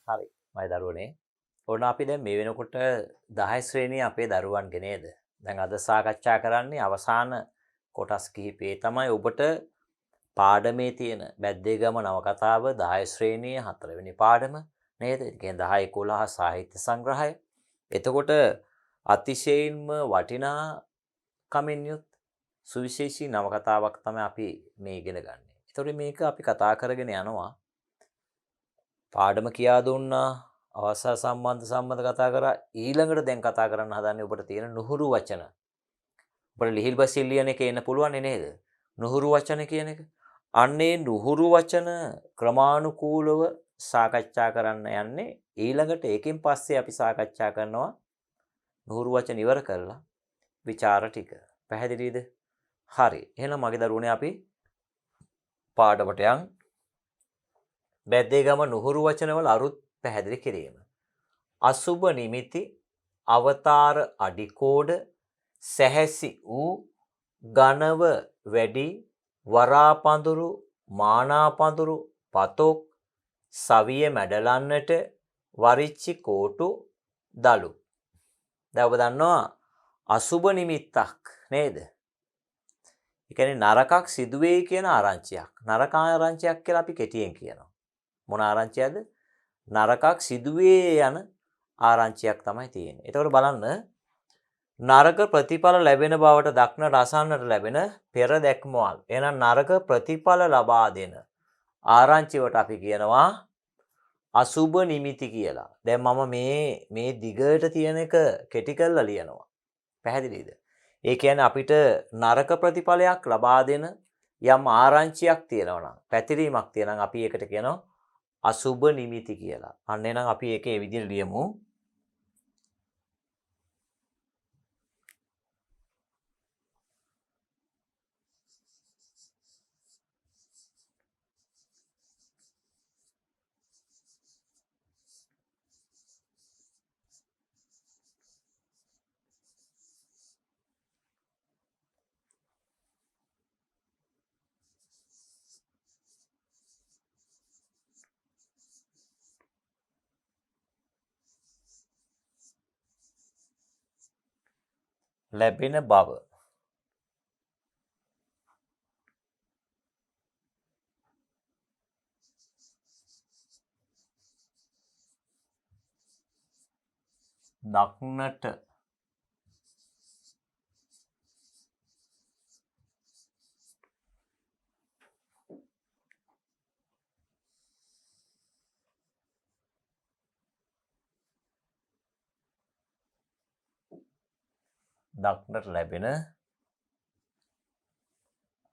හරි. මයි දරුවනේ. ඔන්න අපි දැන් මේ වෙනකොට 10 ශ්‍රේණිය අපේ දරුවන්ගේ නේද? දැන් අද සාකච්ඡා කරන්නේ අවසාන කොටස් කිහිපේ තමයි ඔබට පාඩමේ තියෙන බැද්දේගම නවකතාව 10 ශ්‍රේණියේ 4 වෙනි පාඩම නේද? ඒ කියන්නේ 10 11 සාහිත්‍ය සංග්‍රහය. එතකොට අතිශයින්ම වටිනා කමින් යුත් සුවිශේෂී නවකතාවක් තමයි අපි මේ ඉගෙන ගන්න. ඒතකොට මේක අපි කතා කරගෙන යනවා. පාඩම කියා දුන්නා අවස්ථා සම්බන්ධ කතා කරා ඊළඟට දැන් කතා කරන්න හදන්නේ ඔබට තියෙන නුහුරු වචන. ඔබට ලිහිල් බසින් ලියන එක එන්න පුළුවන් නේද? නුහුරු වචන කියන එක. අන්නේ නුහුරු වචන ක්‍රමානුකූලව සාකච්ඡා කරන්න යන්නේ ඊළඟට ඒකෙන් පස්සේ අපි සාකච්ඡා කරනවා නුහුරු වචන ඉවර කරලා ਵਿਚාර ටික. පැහැදිලිද? හරි. එහෙනම් මගේ දරුවනේ අපි පාඩමට යන් බැද්දේගම නුහුරු වචනවල අරුත් පැහැදිලි කිරීම. අසුබ නිමිති, අවතාර අඩිකෝඩ, සැහැසි වූ, ඝනව වැඩි, වරාපඳුරු, මානාපඳුරු, පතොක්, සවිය මැඩලන්නට, වරිච්චි කෝටු, දලු. දැන් ඔබ දන්නවා අසුබ නිමිත්තක් නේද? ඒ කියන්නේ නරකක් සිදුවේයි කියන ආරංචියක්. නරක ආරංචියක් කියලා අපි කෙටියෙන් කියනවා. මොන ආරංචියක්ද? නරකක් සිදුවේ යන ආරංචියක් තමයි තියෙන්නේ. එතකොට බලන්න නරක ප්‍රතිඵල ලැබෙන බවට දක්න රසන්නට ලැබෙන පෙර දැක්මවල්. එහෙනම් නරක ප්‍රතිඵල ලබා දෙන ආරංචිවට අපි කියනවා අසුබ නිමිති කියලා. දැන් මම මේ දිගට තියෙන එක කෙටි කරලා ලියනවා. පැහැදිලිද? ඒ කියන්නේ අපිට නරක ප්‍රතිඵලයක් ලබා දෙන යම් ආරංචියක් තියෙනවා නම් පැතිරීමක් තියෙනවා නම් අපි ඒකට කියනවා අසුබ නිමිති කියලා. අන්න එහෙනම් අපි ඒකේ විදිහට ලියමු. ලැබෙන බව. දක්නට ලැබෙන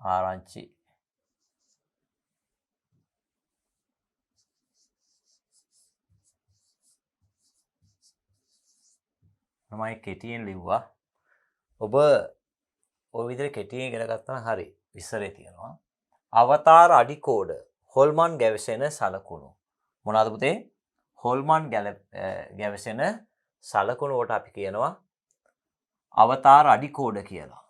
ආරංචි. මම කෙටියෙන් ලිව්වා. ඔබ ওই විදිහට කෙටියෙන් ඉගෙන ගත්තා නම් හරි. ඉස්සරේ තියෙනවා. අවතාර අඩිකෝඩ හොල්මන් ගැවසෙන සලකුණු. මොනවාද පුතේ? හොල්මන් ගැවසෙන සලකුණු වලට අපි කියනවා අවතාර අඩිකෝඩ කියලා.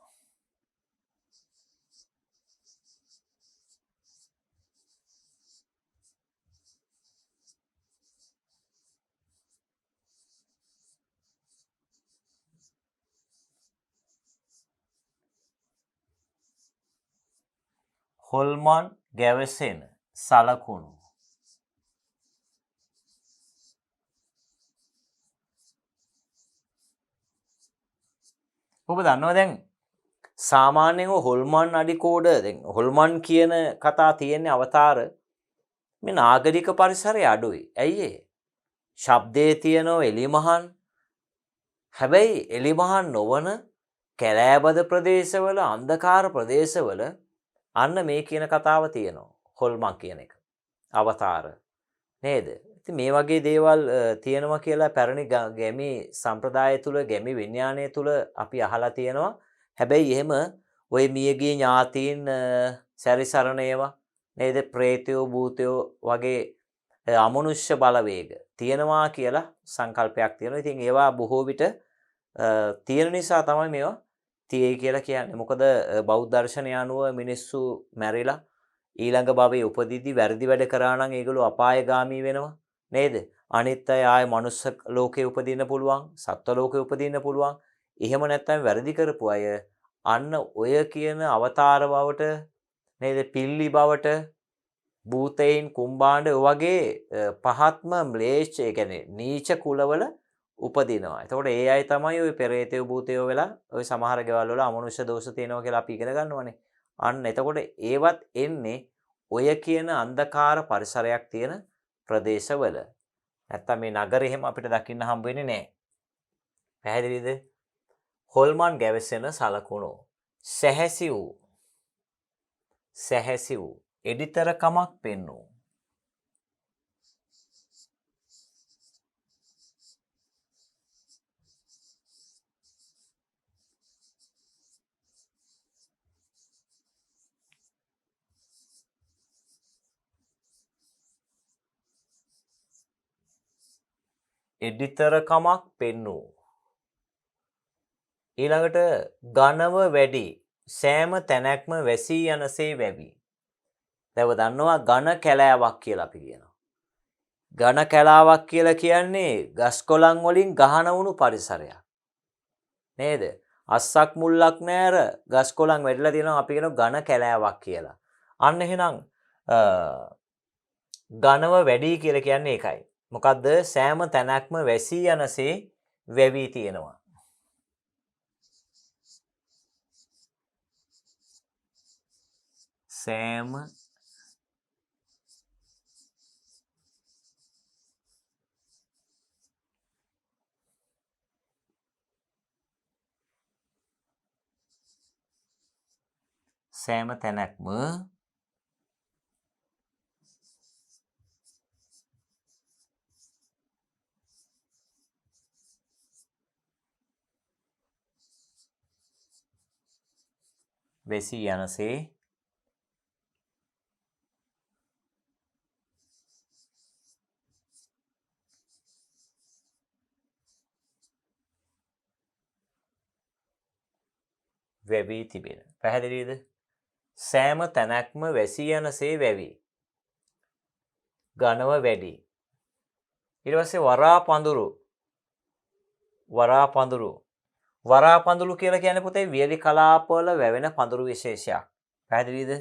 හොල්මන් ගැවසෙන සලකුණු. ඔබ දන්නවා දැන් සාමාන්‍යයෙන් හොල්මන් අඩිකෝඩ දැන් හොල්මන් කියන කතා තියෙන්නේ අවතාර මේ නාගරික පරිසරය අඩුයි. ඇයි ඒ? ශබ්දයේ තියෙනව එලිමහන්. හැබැයි එලිමහන් නොවන කැලෑබද ප්‍රදේශවල අන්ධකාර ප්‍රදේශවල අන්න මේ කියන කතාව තියෙනවා. හොල්මන් කියන එක. අවතාර නේද? ඉතින් මේ වගේ දේවල් තියෙනවා කියලා පැරණි ගැමි සම්ප්‍රදාය තුල ගැමි විඥානය තුල අපි අහලා තියෙනවා. හැබැයි එහෙම ওই මියගිය ඥාතීන් සැරිසරන ඒවා නේද? ප්‍රේතයෝ භූතයෝ වගේ අමනුෂ්‍ය බලවේග තියෙනවා කියලා සංකල්පයක් තියෙනවා. ඉතින් ඒවා බොහෝ විට තියෙන නිසා තමයි මේවා තියෙයි කියලා කියන්නේ. මොකද බෞද්ධ දර්ශනය අනුව මිනිස්සු මැරිලා ඊළඟ භවයේ උපදිද්දි වැරදි වැඩ කරා නම් ඒගොල්ලෝ අපායগামী වෙනවා. නේද? අනිත් අය ආයේ මනුස්ස ලෝකේ උපදින්න පුළුවන්, සත්ත්ව ලෝකේ උපදින්න පුළුවන්. එහෙම නැත්නම් වැරදි කරපු අය අන්න ඔය කියන අවතාර බවට නේද? පිල්ලි බවට භූතයින් කුම්බාණ්ඩ ඔය වගේ පහත්ම ම්ලේච්ඡ ඒ කියන්නේ නීච කුලවල උපදිනවා. එතකොට ඒ අය තමයි ওই පෙරේතයෝ භූතයෝ වෙලා ওই සමහර ගෙවල් වල අමනුෂ්‍ය දෝෂ තියෙනවා කියලා අපි ඉගෙන ගන්නවනේ. අන්න එතකොට ඒවත් එන්නේ ඔය කියන අන්ධකාර පරිසරයක් තියෙන ප්‍රදේශවල. නැත්තම් මේ නගරෙ එහෙම අපිට දකින්න හම්බ වෙන්නේ නැහැ. පැහැදිලිද? හොල්මන් ගැවසෙන සලකුණු. සැහැසි වූ එඩිතරකමක් පෙන්වූ. එඩිතරකමක් පෙන්වූ. ඊළඟට ඝනව වැඩි සෑම තැනක්ම වැසී යනසේ වැවි. දැන් දන්නවා ඝන කැලෑවක් කියලා අපි කියනවා. ඝන කැලාවක් කියලා කියන්නේ ගස් කොළන් වලින් ගහන වුණු පරිසරයක්. නේද? අස්සක් මුල්ලක් නැර ගස් කොළන් වැටිලා තියෙනවා අපි කියනවා ඝන කැලෑවක් කියලා. අන්න එහෙනම් ඝනව වැඩි කියලා කියන්නේ ඒකයි. මොකද්ද? සෑම තැනක්ම වැසී යනසේ වැවි තියෙනවා. සෑම තැනක්ම වැසී යනසේ වැවී තිබෙන. පැහැදිලිද? සෑම තැනක්ම වැසී යනසේ වැවි. ඝනව වැඩි. ඊට පස්සේ වරා පඳුරු කියලා කියන්නේ පුතේ වියලි කලාපවල වැවෙන පඳුරු විශේෂයක්. පැහැදිලිද?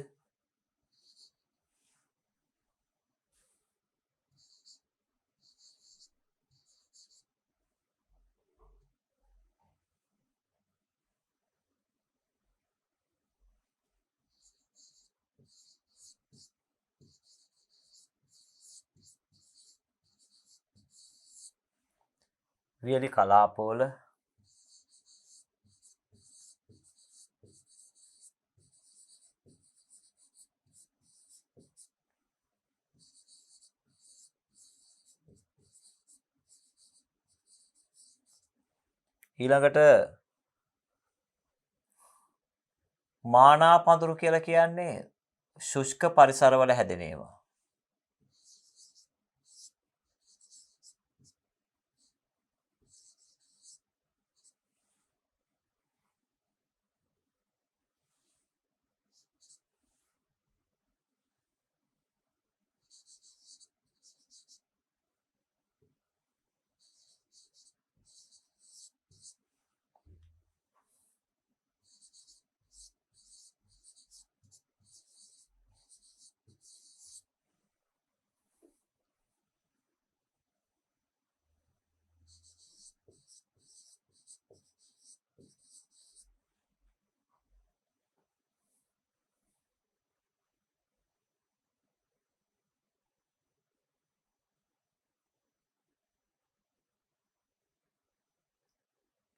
වියලි කලාපවල ඊළඟට මානා පඳුරු කියලා කියන්නේ ශුෂ්ක පරිසරවල හැදෙන ඒවා.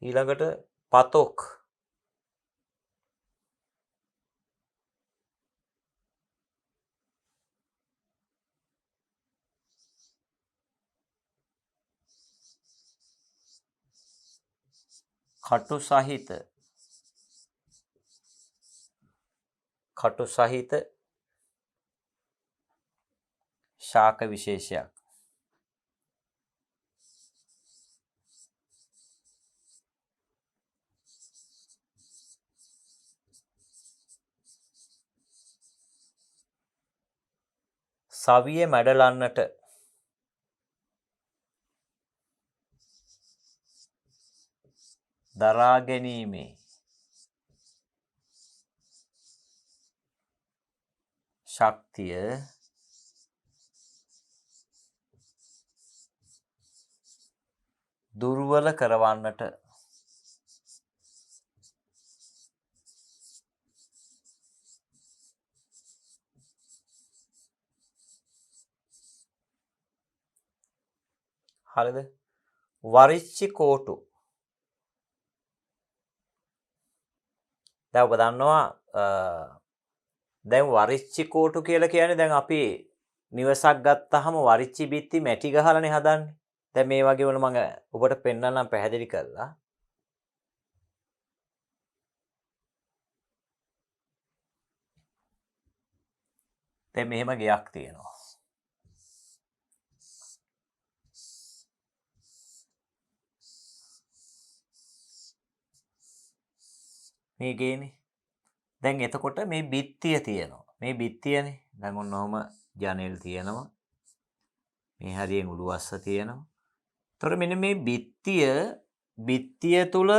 ඊළඟට පතොක් කටු සහිත ශාක විශේෂයක්. සවිය මැඩලන්නට දරා ගැනීමේ ශක්තිය දුර්වල කරවන්නට හරිද? වරිච්චි කෝටු. දැන් ඔබ දන්නවා දැන් වරිච්චි කෝටු කියලා කියන්නේ දැන් අපි නිවසක් ගත්තාම වරිච්චි බිත්ති මැටි ගහලානේ හදන්නේ. දැන් මේ වගේ වුණ මම ඔබට පෙන්නන්නම් පැහැදිලි කරලා. දැන් මෙහෙම ගයක් තියෙනවා. මේ ගේනේ. දැන් එතකොට මේ බිත්තිය තියෙනවා. මේ බිත්තියනේ. දැන් ඔන්න ඔහම ජනෙල් තියෙනවා. මේ හරියෙන් උළුවස්ස තියෙනවා. එතකොට මෙන්න මේ බිත්තිය තුල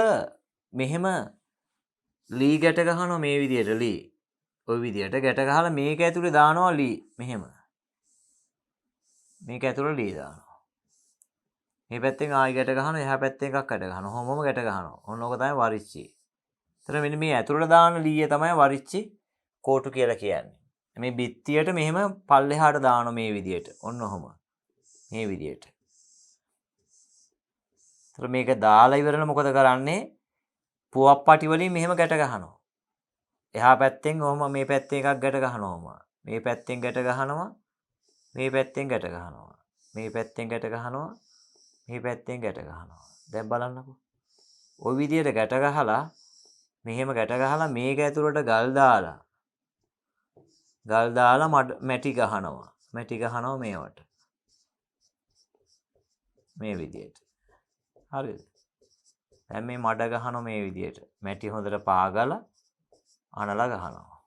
මෙහෙම ලී ගැට ගහනවා මේ විදියට ලී. ওই විදියට ගැට ගහලා මේක ඇතුලේ දානවා ලී මෙහෙම. මේක ඇතුලේ ලී දානවා. මේ පැත්තෙන් ආයි ගැට ගහනවා එහා පැත්තෙන් එකක් ගැට ගහනවා. ඔහොමම ගැට ගහනවා. ඔන්න ඕක තමයි වරිච්චි. එතන මෙන්න මේ ඇතුලට දාන ලීය තමයි වරිච්චි කෝටු කියලා කියන්නේ. මේ බිත්තියට මෙහෙම පල්ලෙහාට දානවා මේ විදියට. ඔන්න ඔහොම. මේ විදියට. එතන මේක දාලා ඉවරලා මොකද කරන්නේ? පුවප්පටි වලින් මෙහෙම ගැට ගහනවා. එහා පැත්තෙන් ඔහොම මේ පැත්තේ එකක් ගැට ගහනවා. මේ පැත්තෙන් ගැට ගහනවා. මේ පැත්තෙන් ගැට ගහනවා. මේ පැත්තෙන් ගැට ගහනවා. මේ පැත්තෙන් ගැට ගහනවා. දැන් බලන්නකෝ. ওই විදියට ගැට ගහලා මෙහෙම ගැට ගහලා මේක ඇතුළට ගල් දාලා මැටි ගහනවා. මැටි ගහනවා මේවට. මේ විදියට. හරිද? දැන් මේ මඩ ගහනවා මේ විදියට. මැටි හොඳට පාගලා අනලා ගහනවා.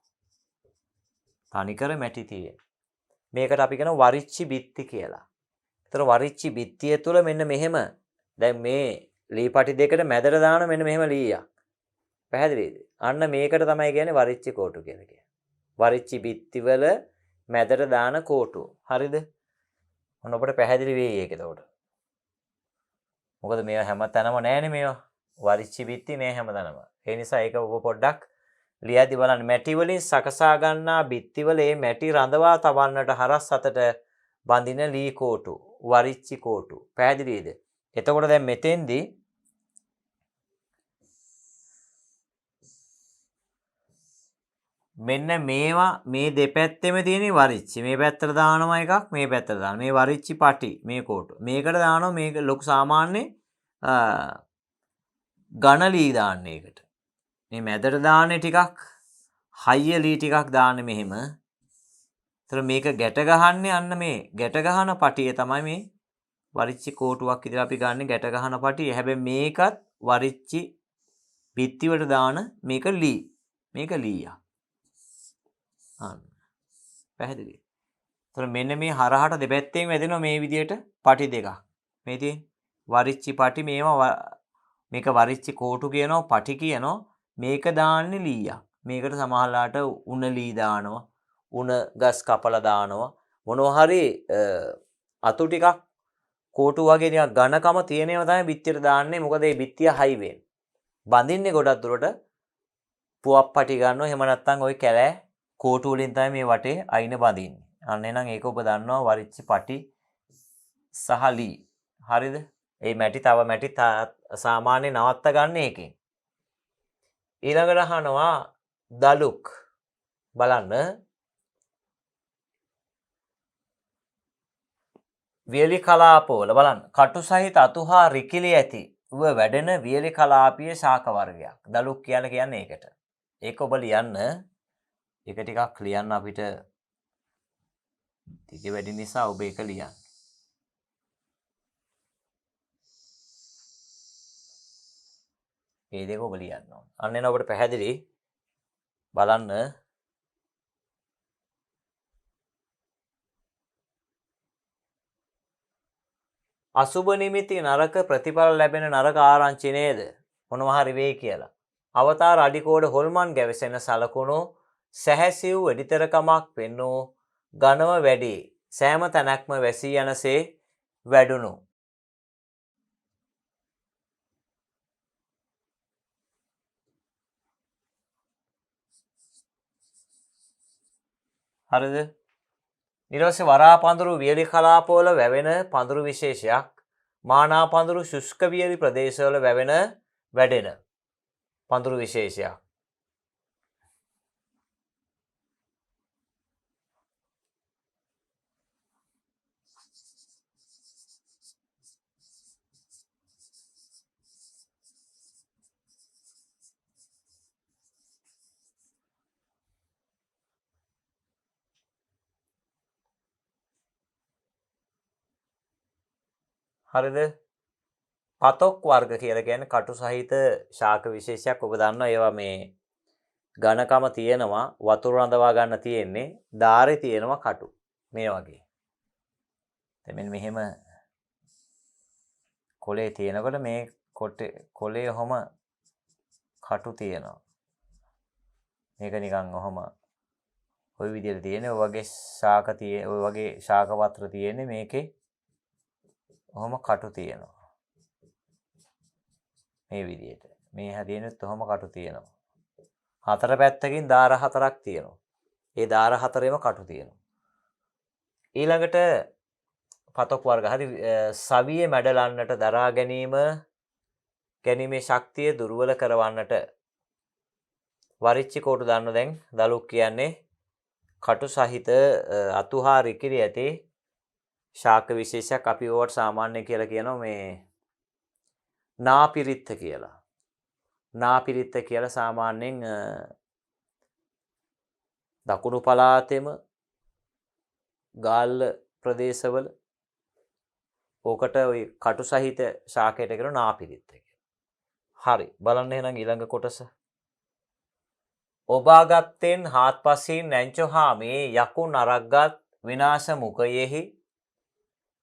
තනිකර මැටි තියෙන. මේකට අපි කියනවා වරිච්චි බිත්ති කියලා. ඒතර වරිච්චි බිත්තිය තුල මෙන්න මෙහෙම දැන් මේ ලීපටි දෙකට මැදට දාන මෙන්න මෙහෙම ලීයක්. පැහැදිලිද? අන්න මේකට තමයි කියන්නේ වරිච්චි කෝටු කියලා කියන්නේ. වරිච්චි බිත්ති වල මැදට දාන කෝටු. හරිද? ඔන්න ඔබට පැහැදිලි වෙයි ඒක එතකොට. මොකද මේවා හැමතැනම නැහැනේ මේවා. වරිච්චි බිත්ති නෑ හැමතැනම. ඒ නිසා ඒක ඔබ පොඩ්ඩක් ලියද්දි බලන්න. මැටි වලින් සකසා ගන්නා බිත්ති වල මේ මැටි රඳවා තබන්නට හරස් අතට බඳින ලී කෝටු. වරිච්චි කෝටු. පැහැදිලිද? එතකොට දැන් මෙතෙන්දී මෙන්න මේවා මේ දෙපැත්තෙම තියෙන වරිච්චි. මේ පැත්තට දානවා එකක්, මේ පැත්තට දානවා. මේ වරිච්චි පටි, මේ කෝටු. මේකට දානවා මේක ලොකු සාමාන්‍ය ඝන ලී දාන්නේ ඒකට. මේ මැදට දාන්නේ ටිකක් හයිය ලී ටිකක් දාන්නේ මෙහෙම. ඒතර මේක ගැට ගහන්නේ අන්න මේ ගැට ගහන පටිය තමයි මේ වරිච්චි කෝටුවක් විදිහට අපි ගන්න ගැට ගහන පටිය. හැබැයි මේකත් වරිච්චි බිත්ති වලට දාන මේක ලී. මේක ලීයක්. අන්න පැහැදිලි. එතකොට මෙන්න මේ හරහට දෙපැත්තෙන් වැදෙනවා මේ විදියට පටි දෙකක්. මේ තියෙන වරිච්චි පටි මේක වරිච්චි කෝටු කියනවා පටි කියනවා. මේක දාන්නේ ලීයක්. මේකට සමහරලාට උණ ලී දානවා. උණ ගස් කපලා දානවා. මොනවා හරි අතු ටිකක් කෝටු වගේ ටිකක් ඝනකම තියෙනේම තමයි බිත්තියට දාන්නේ. මොකද මේ බිත්තිය හයි වෙන්නේ. බඳින්නේ ගොඩක් දුරට පුවප්පටි ගන්නවා. එහෙම නැත්නම් ওই කැලෑ කෝටු වලින් තමයි මේ වටේ අයින බඳින්නේ. අන්න එහෙනම් ඒක ඔබ දන්නවා වරිච්චි පටි සහ ලී. හරිද? මේ මැටි තව මැටි සාමාන්‍ය නවත්ත ගන්න එකෙන්. ඊළඟට අහනවා දලුක්. බලන්න. වියලි කලාපවල බලන්න. කටු සහිත අතු හා රිකිලි ඇති ව වැඩෙන වියලි කලාපීය ශාක වර්ගයක්. දලුක් කියලා කියන්නේ ඒකට. ඒක ඔබ ලියන්න. ඒක ටිකක් ලියන්න අපිට ටික වැඩි නිසා ඔබ ඒක ලියන්න. මේ දෙක ඔබ ලියන්න ඕන. අන්න එන ඔබට පැහැදිලි බලන්න. අසුබ නිමිති නරක ප්‍රතිඵල ලැබෙන නරක ආරංචි නේද? මොනවා හරි වෙයි කියලා. අවතාර අඩිකෝඩ හොල්මන් ගැවසෙන සලකුණු සැහැසිව් වැඩිතරකමක් පෙන්නූ ඝනව වැඩි සෑම තැනක්ම වැසී යනසේ වැඩුණු. හරිද? ඊට පස්සේ වරා පඳුරු වියලි කලාපවල වැවෙන පඳුරු විශේෂයක් මානා පඳුරු ශුෂ්ක වියලි ප්‍රදේශවල වැවෙන වැඩෙන පඳුරු විශේෂයක්. හරිද? පතොක් වර්ග කියලා කියන්නේ කටු සහිත ශාක විශේෂයක්. ඔබ දන්නවා ඒවා මේ ඝනකම තියෙනවා, වතුර රඳවා ගන්න තියෙන්නේ, ධාරේ තියෙනවා කටු. මේ වගේ. දැන් මෙන්න මෙහෙම කොලේ තියෙනකොට මේ කොලේ ඔහම කටු තියෙනවා. මේක නිකන් ඔහම ওই විදිහට තියෙන්නේ. ඔය වගේ ඔය වගේ ශාක පත්‍ර තියෙන්නේ මේකේ. ඔහම කටු තියෙනවා. මේ විදිහට. මේ හැදෙනුත් ඔහම කටු තියෙනවා. හතර පැත්තකින් දාර හතරක් තියෙනවා. ඒ දාර හතරේම කටු තියෙනවා. ඊළඟට පතොක් වර්ග හරි සවිය මැඩලන්නට දරා ගැනීමේ ශක්තිය දුර්වල කරවන්නට වරිච්චි කෝටු දාන්න. දැන් දලුක් කියන්නේ කටු සහිත අතුහා රිකිරි ඇති ශාක විශේෂයක්. අපි ඕවට සාමාන්‍ය කියලා කියනවා මේ නාපිරිත්ත කියලා. නාපිරිත්ත කියලා සාමාන්‍යයෙන් දකුණු පළාතෙම ගාල්ල ප්‍රදේශවල ඕකට ওই කටු සහිත ශාකයට කියන නාපිරිත්ත කියලා. හරි. බලන්න එහෙනම් ඊළඟ කොටස. ඔබාගත්තෙන් හාත්පසින් නැංචොහාමේ යකුන් අරක්ගත් විනාශ මුඛයෙහි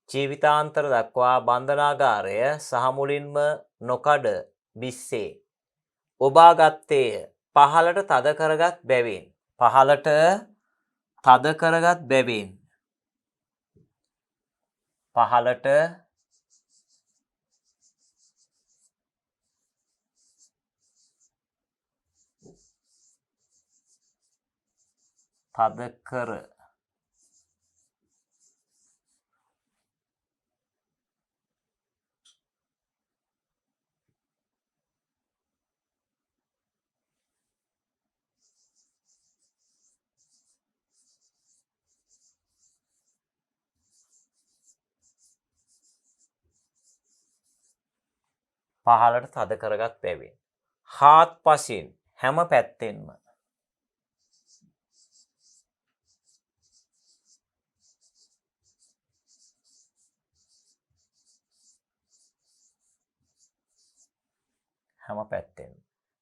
ජීවිතාන්තර දක්වා බන්ධනාගාරය සහ මුලින්ම නොකඩ බිස්සේ ඔබාගත්තේය පහලට තද කරගත් බැවින්. පහලට තද කරගත් බැවින්. පහලට තද කර පහලට තද කරගත් බැවින්. හාත්පසින් හැම පැත්තෙන්ම. හැම පැත්තෙන්ම.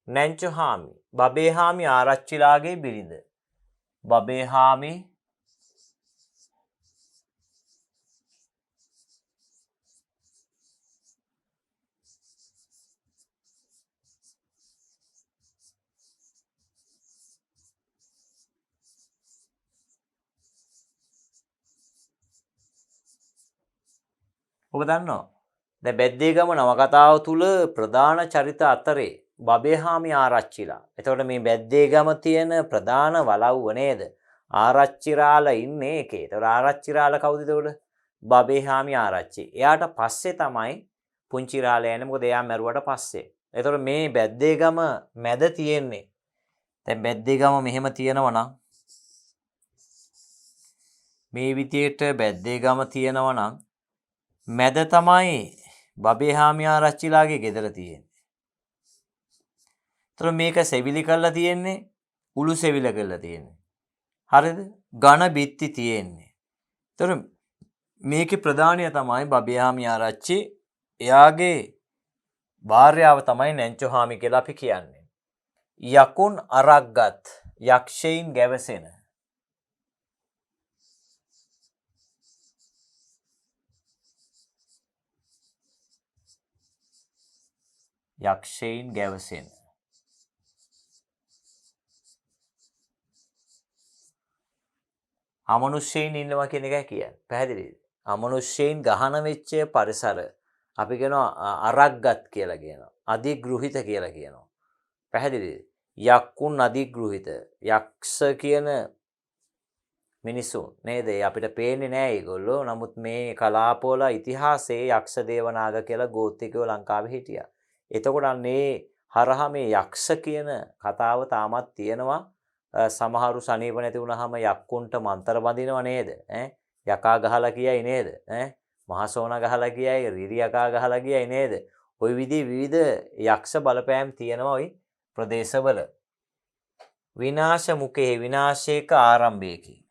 නැංචොහාමි බබේහාමි ආරච්චිලාගේ බිරිඳ. බබේහාමි ඔබ දන්නවා දැන් බැද්දේගම නවකතාව තුල ප්‍රධාන චරිත අතරේ බබේහාමි ආරච්චිලා. එතකොට මේ බැද්දේගම තියෙන ප්‍රධාන වලව්ව නේද? ආරච්චිරාලා ඉන්නේ ඒකේ. එතකොට ආරච්චිරාලා කවුද එතකොට? බබේහාමි ආරච්චි. එයාට පස්සේ තමයි පුංචිරාලා යන්නේ. මොකද එයා මැරුවට පස්සේ. එතකොට මේ බැද්දේගම මැද තියෙන්නේ. දැන් බැද්දේගම මෙහෙම තියෙනවා නම් මේ විදියට බැද්දේගම තියෙනවා නම් මැද තමයි බබේහාමි ආරච්චිලාගේ ගෙදර තියෙන්නේ. එතකොට මේක සෙවිලි කරලා තියෙන්නේ, උළු සෙවිල කරලා තියෙන්නේ. හරිද? ඝන බිත්ති තියෙන්නේ. එතකොට මේකේ ප්‍රධානිය තමයි බබේහාමි ආරච්චි. එයාගේ භාර්යාව තමයි නැංචොහාමි කියලා අපි කියන්නේ. යකුන් අරක්ගත් යක්ෂයින් ගැවසෙන යක්ෂයින් ගැවසෙන. අමනුෂ්‍යයින් ඉන්නවා කියන එකයි කියන්නේ. පැහැදිලිද? අමනුෂ්‍යයින් ගහන වෙච්ච පරිසර අපි කියනවා අරග්ගත් කියලා කියනවා. අධිග්‍රහිත කියලා කියනවා. පැහැදිලිද? යක්කුන් අධිග්‍රහිත. යක්ෂ කියන මිනිසුන් නේද? අපිට පේන්නේ නැහැ ඒගොල්ලෝ. නමුත් මේ කලාපවල ඉතිහාසයේ යක්ෂ දේවනාග කියලා ගෝත්‍රිකයෝ ලංකාවේ හිටියා. එතකොට අන්නේ හරහා මේ යක්ෂ කියන කතාව තාමත් තියෙනවා. සමහරු සනීප නැති වුනහම යක්කුන්ට මන්තර බඳිනව නේද? යකා ගහලා කියයි නේද? මහසෝනා ගහලා කියයි, රිරි යකා ගහලා කියයි නේද? ওই විදිහේ විවිධ යක්ෂ බලපෑම් තියෙනවා ওই ප්‍රදේශවල. විනාශ මුඛේ විනාශයක ආරම්භයකි.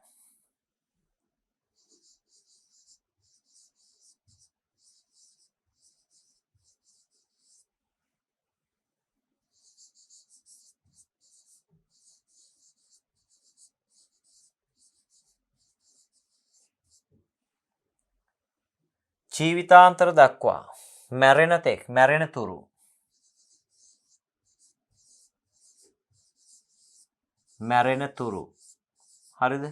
ජීවිතාන්තර දක්වා මැරෙන තෙක් මැරෙන තුරු මැරෙන තුරු හරිද?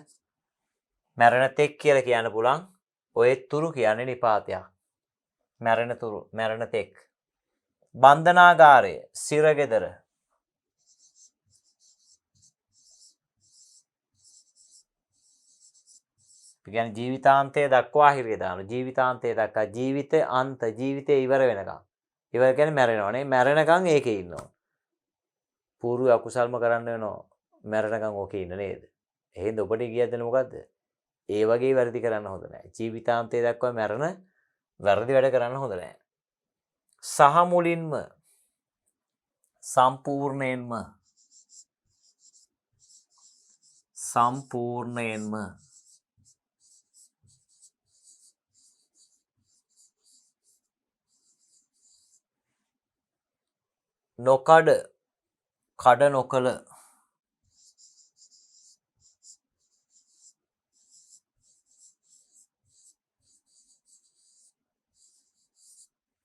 මැරෙන තෙක් කියලා කියන්න පුළුවන්. ඔය තුරු කියන්නේ නිපාතයක්. මැරෙන තුරු මැරෙන තෙක්. බන්ධනාගාරය සිරගෙදර. කියන්නේ ජීවිතාන්තය දක්වා හිරිය දාන. ජීවිතාන්තය දක්වා ජීවිතේ අන්ත ජීවිතේ ඉවර වෙනකම්. ඉවර කියන්නේ මැරෙනවනේ. මැරෙනකම් ඒකේ ඉන්නවා. පූර්ව අකුසල්ම කරන්න වෙනවා. මැරෙනකම් ඕකේ ඉන්න නේද? එහෙනම් ඔබට කියද්දෙන මොකද්ද? ඒ වගේ වැරදි කරන්න හොඳ නැහැ. ජීවිතාන්තය දක්වා මැරෙන වැරදි වැඩ කරන්න හොඳ නැහැ. සහ මුලින්ම සම්පූර්ණයෙන්ම නොකඩ කඩ නොකළ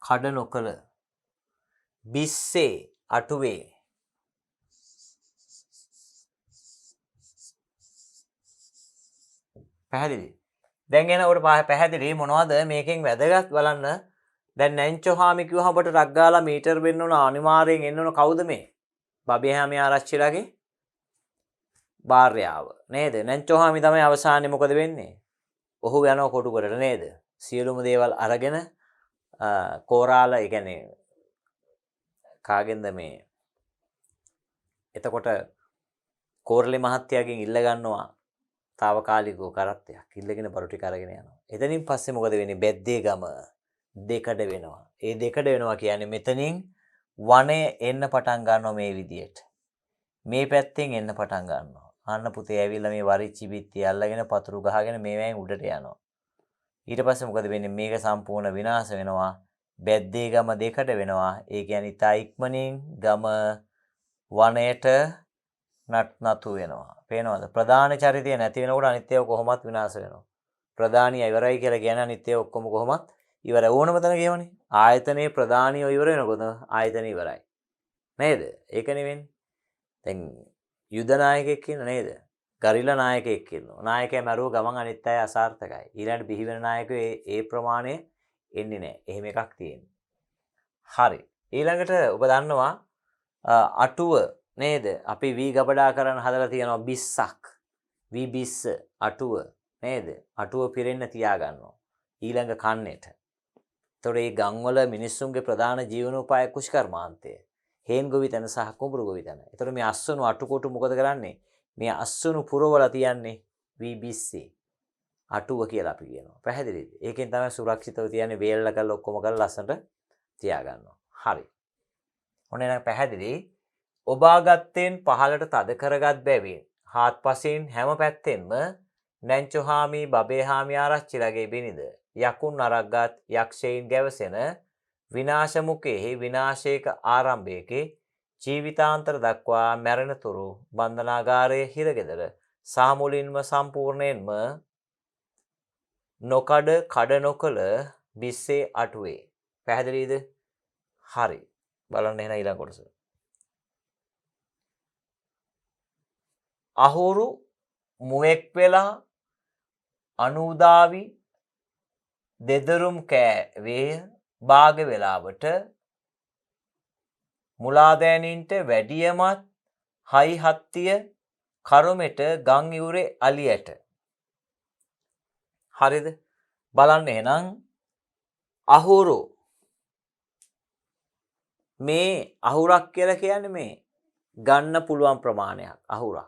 කඩ නොකළ බිස්සේ අටුවේ පැහැදිලි. දැන් එන ඔබට පැහැදිලි මොනවද මේකෙන් වැදගත් බලන්න. දැන් නැන්චෝහාමි කිව්වහම ඔබට රක් ගාලා මීටර් වෙන්න ඕන අනිවාර්යෙන් එන්න ඕන කවුද මේ? බබේහාමි ආරච්චිලාගේ භාර්යාව නේද? නැන්චෝහාමි තමයි අවසානයේ මොකද වෙන්නේ? ඔහු යනවා කොටුකට නේද? සියලුම දේවල් අරගෙන කෝරාල ඒ කියන්නේ කාගෙන්ද මේ එතකොට කෝරළේ මහත්තයාගෙන් ඉල්ල ගන්නවා తాවකාලිකව කරත්තයක්. ඉල්ලගෙන බරු ටික අරගෙන යනවා. එතනින් පස්සේ මොකද වෙන්නේ? බැද්දේ ගම දෙකඩ වෙනවා. ඒ දෙකඩ වෙනවා කියන්නේ මෙතනින් වනය එන්න පටන් ගන්නවා මේ විදියට. මේ පැත්තෙන් එන්න පටන් ගන්නවා. අන්න පුතේ ඇවිල්ලා මේ වරිච්චි බිත්තිය අල්ලගෙන පතුරු ගහගෙන මේවෙන් උඩට යනවා. ඊට පස්සේ මොකද වෙන්නේ? මේක සම්පූර්ණ විනාශ වෙනවා. බැද්දේ ගම දෙකඩ වෙනවා. ඒ කියන්නේ තා ඉක්මනින් ගම වනයේට නතු වෙනවා. පේනවද? ප්‍රධාන චරිතය නැති වෙනකොට අනිත් ඒවා කොහොමත් විනාශ වෙනවා. ප්‍රධානිය ඉවරයි කියලා කියන්නේ අනිත් ඒවා ඔක්කොම කොහොමත් ඉවර ඕනම තැනක කියවනේ. ආයතනයේ ප්‍රධානිය ඉවර වෙනකොට ආයතනය ඉවරයි. නේද? ඒක නෙවෙන්නේ. දැන් යුද නායකයෙක් ඉන්න නේද? ගරිලා නායකයෙක් ඉන්නවා. නායකයා මරුව ගමන් අනිත් අය අසාර්ථකයි. ඊළඟට බිහි වෙන නායකයෝ ඒ ප්‍රමාණය එන්නේ නැහැ. එහෙම එකක් තියෙනවා. හරි. ඊළඟට ඔබ දන්නවා අටුව නේද? අපි වී ගබඩා කරන්න හදලා තියෙනවා බිස්සක්. වී බිස්ස අටුව නේද? අටුව පිරෙන්න තියා ගන්නවා. ඊළඟ කන්නේට. ඒතොර මේ ගම්වල මිනිස්සුන්ගේ ප්‍රධාන ජීවනෝපාය කුෂ්කර්මාන්තය. හේන් ගොවිතැන සහ කුඹුරු ගොවිතැන. ඒතොර මේ අස්සුණු අටුකොටු මොකද කරන්නේ? මේ අස්සුණු පුරවල තියන්නේ වී බිස්සේ. අටුව කියලා අපි කියනවා. පැහැදිලිද? ඒකෙන් තමයි සුරක්ෂිතව තියන්නේ වේල්ල කරලා ඔක්කොම කරලා ලස්සනට තියා ගන්නවා. හරි. ඔන්න එහෙනම් පැහැදිලි. ඔබාගත්තෙන් පහළට තද කරගත් බැවින් හාත්පසින් හැම පැත්තෙන්ම නැන්චෝහාමි බබේහාමි ආරච්චිලාගේ බිනිද යකුන් අරක්ගත් යක්ෂයින් ගැවසෙන විනාශ මුඛයේ විනාශයක ආරම්භයේකේ ජීවිතාන්තර දක්වා මැරෙන තුරු බන්ධනාගාරයේ හිරගෙදර සාමුලින්ම සම්පූර්ණයෙන්ම නොකඩ කඩ නොකළ බිස්සේ අටුවේ. පැහැදිලිද? හරි. බලන්න එහෙනම් ඊළඟ කොටස. අහුරු මුවෙක් වෙලා අනුදාවි දෙදරුම් කෑවේ භාග වෙලාවට මුලාදෑනින්ට වැඩියමත් හයි හත්තිය කරුමෙට ගං ඉවුරේ අලියට. හරිද? බලන්න එහෙනම් අහුරු මේ අහුරක් කියලා කියන්නේ මේ ගන්න පුළුවන් ප්‍රමාණයක් අහුරක්.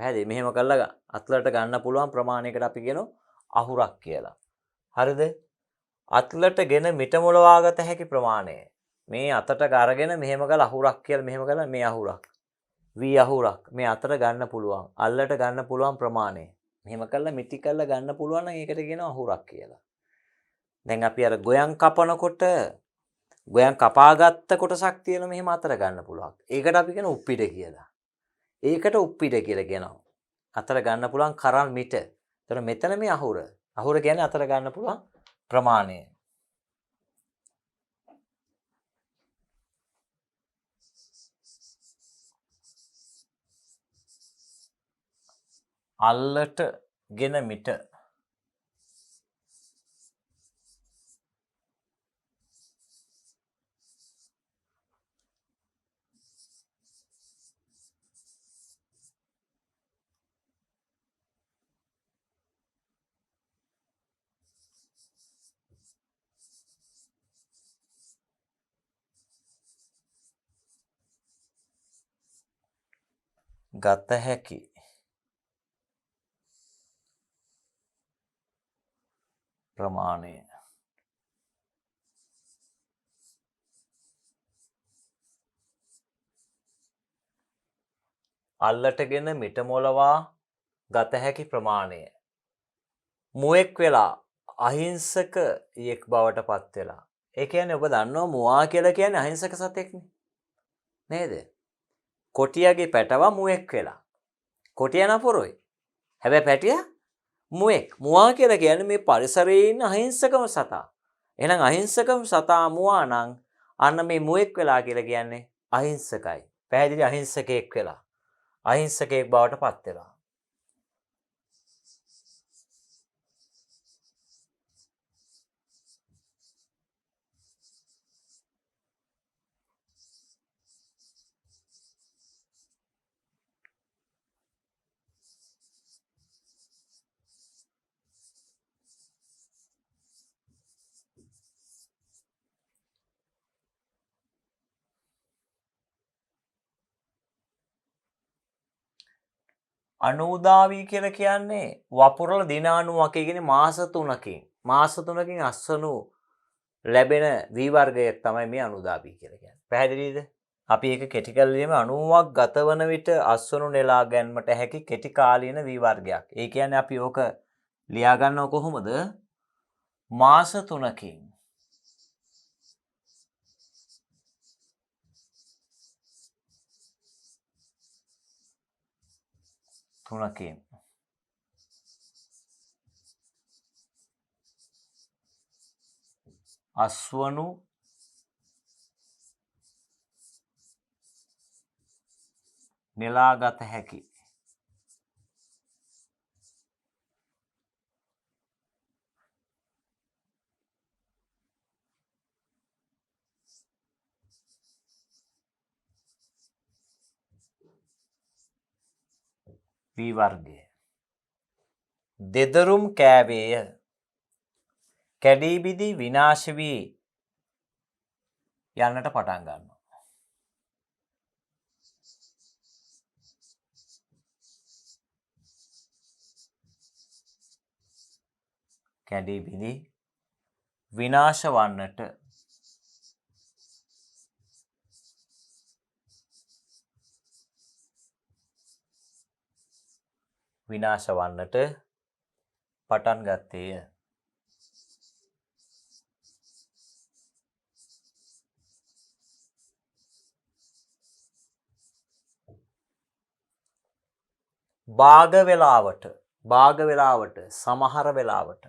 පැහැදිලි? මෙහෙම කළා අත්ලට ගන්න පුළුවන් ප්‍රමාණයකට අපි කියනවා අහුරක් කියලා. හරිද? අත්ලටගෙන මිට මොලවාගත හැකි ප්‍රමාණය. මේ අතට අරගෙන මෙහෙම කළා අහුරක් කියලා මෙහෙම කළා මේ අහුරක්. වී අහුරක් මේ අතට ගන්න පුළුවන්. අල්ලට ගන්න පුළුවන් ප්‍රමාණය. මෙහෙම කළා මිටි කළා ගන්න පුළුවන් නම් ඒකට කියනවා අහුරක් කියලා. දැන් අපි අර ගොයන් කපනකොට ගොයන් කපාගත්ත කොටසක් තියෙන මෙහෙම අතර ගන්න පුළුවන්. ඒකට අපි කියන උප්පිට කියලා. ඒකට උප්පිට කියලා කියනවා. අතර ගන්න පුළුවන් කරල් මිට. ඒතර මෙතන මේ අහුර. අහුර කියන්නේ අතර ගන්න පුළුවන් ප්‍රමාණය. අල්ලට ගෙන මිට ගත හැකි ප්‍රමාණය. අල්ලටගෙන මිට මොලවා ගත හැකි ප්‍රමාණය. මුවෙක් වෙලා අහිංසක යෙක් බවට පත් වෙලා. ඒ කියන්නේ ඔබ දන්නවා මුවා කියලා කියන්නේ අහිංසක සතෙක්නේ. නේද? කොටියාගේ පැටවා මුවෙක් වෙලා. කොටියා නපුරොයි. හැබැයි පැටියා මුවෙක්. මුවා කියලා කියන්නේ මේ පරිසරයේ ඉන්න අහිංසකම සතා. එහෙනම් අහිංසකම සතා මුවා නම් අන්න මේ මුවෙක් වෙලා කියලා කියන්නේ අහිංසකයි. පැහැදිලි අහිංසකයෙක් වෙලා. අහිංසකයෙක් බවට පත් වෙලා. අනූදාවී කියලා කියන්නේ වපුරල දින 90ක කියන්නේ මාස 3කින්. මාස 3කින් අස්වනු ලැබෙන වී වර්ගයක් තමයි මේ අනූදාවී කියලා කියන්නේ. පැහැදිලිද? අපි ඒක කෙටි කරලා ලියමු 90ක් ගතවන විට අස්වනු නෙලා ගැනීමට හැකි කෙටි කාලීන වී වර්ගයක්. ඒ කියන්නේ අපි ඕක ලියා ගන්නව කොහොමද? මාස 3කින්. අස්වනු නෙලාගත හැකි වී වර්ගය. දෙදරුම් කෑවේය. කැඩී බිදී විනාශ වී යන්නට පටන් ගන්නවා. කැඩී බිදී විනාශ වන්නට පටන් ගත්තේය. භාග වෙලාවට සමහර වෙලාවට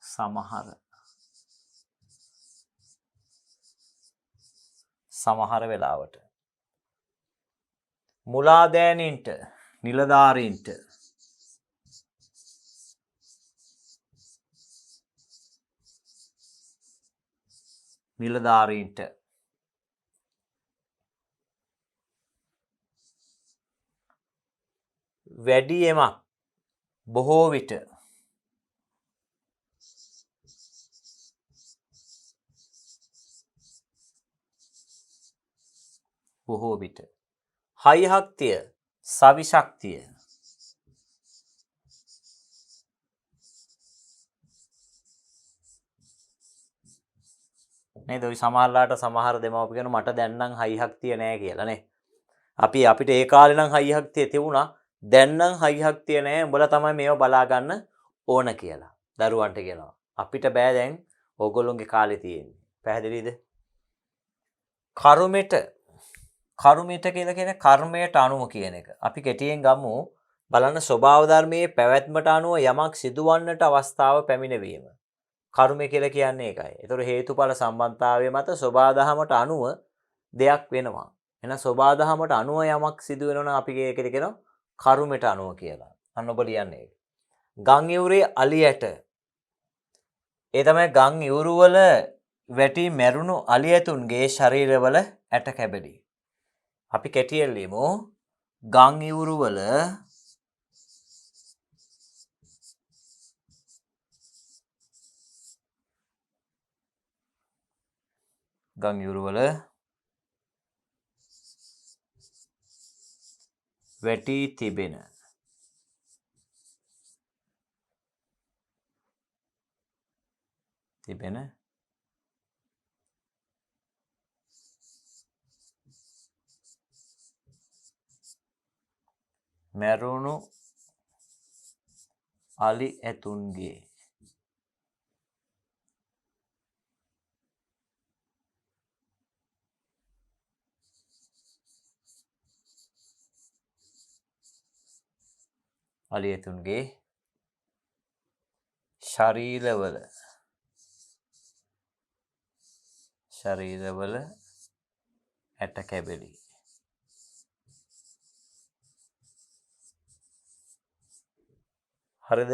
සමහර සමහර වෙලාවට මුලාදෑනින්ට නිලධාරීන්ට වැඩියමක් බොහෝ විට හයිහක්තිය සවිශක්තිය නේද? ඔය සමහරලාට සමහර දෙමව්පිය කියන මට දැන් නම් හයිහක්තිය නෑ කියලා නේ. අපිට ඒ කාලේ නම් හයිහක්තිය තිබුණා. දැන් නම් හයිහක්තිය නෑ. උඹලා තමයි මේව බලා ගන්න ඕන කියලා. දරුවන්ට කියනවා. අපිට බෑ දැන් ඕගොල්ලොන්ගේ කාලේ තියෙන්නේ. පැහැදිලිද? කර්මෙට කියලා කියන්නේ කර්මයට අනුව කියන එක. අපි කෙටියෙන් ගමු. බලන්න ස්වභාව ධර්මයේ පැවැත්මට අනුව යමක් සිදුවන්නට අවස්ථාව පැමිණවීම. කර්මය කියලා කියන්නේ ඒකයි. ඒතර හේතුඵල සම්බන්ධතාවය මත ස්වභාව ධහමට අනුව දෙයක් වෙනවා. එහෙනම් ස්වභාව ධහමට අනුව යමක් සිදු වෙනවා නම් අපි ඒකට කියනවා කර්මයට අනුව කියලා. අන්න ඔබ ලියන්නේ. ගම් ඉවුරේ අලියට. ඒ තමයි ගම් ඉවුරු වල වැටි මැරුණු අලියතුන්ගේ ශරීරවල ඇට කැබලි. අපි කෙටියෙන් ලියමු. ගම් ඉවුරු වල වැටි තිබෙන මැරුණු අලි ඇතුන්ගේ ශරීරවල ඇට කැබලි. හරිද?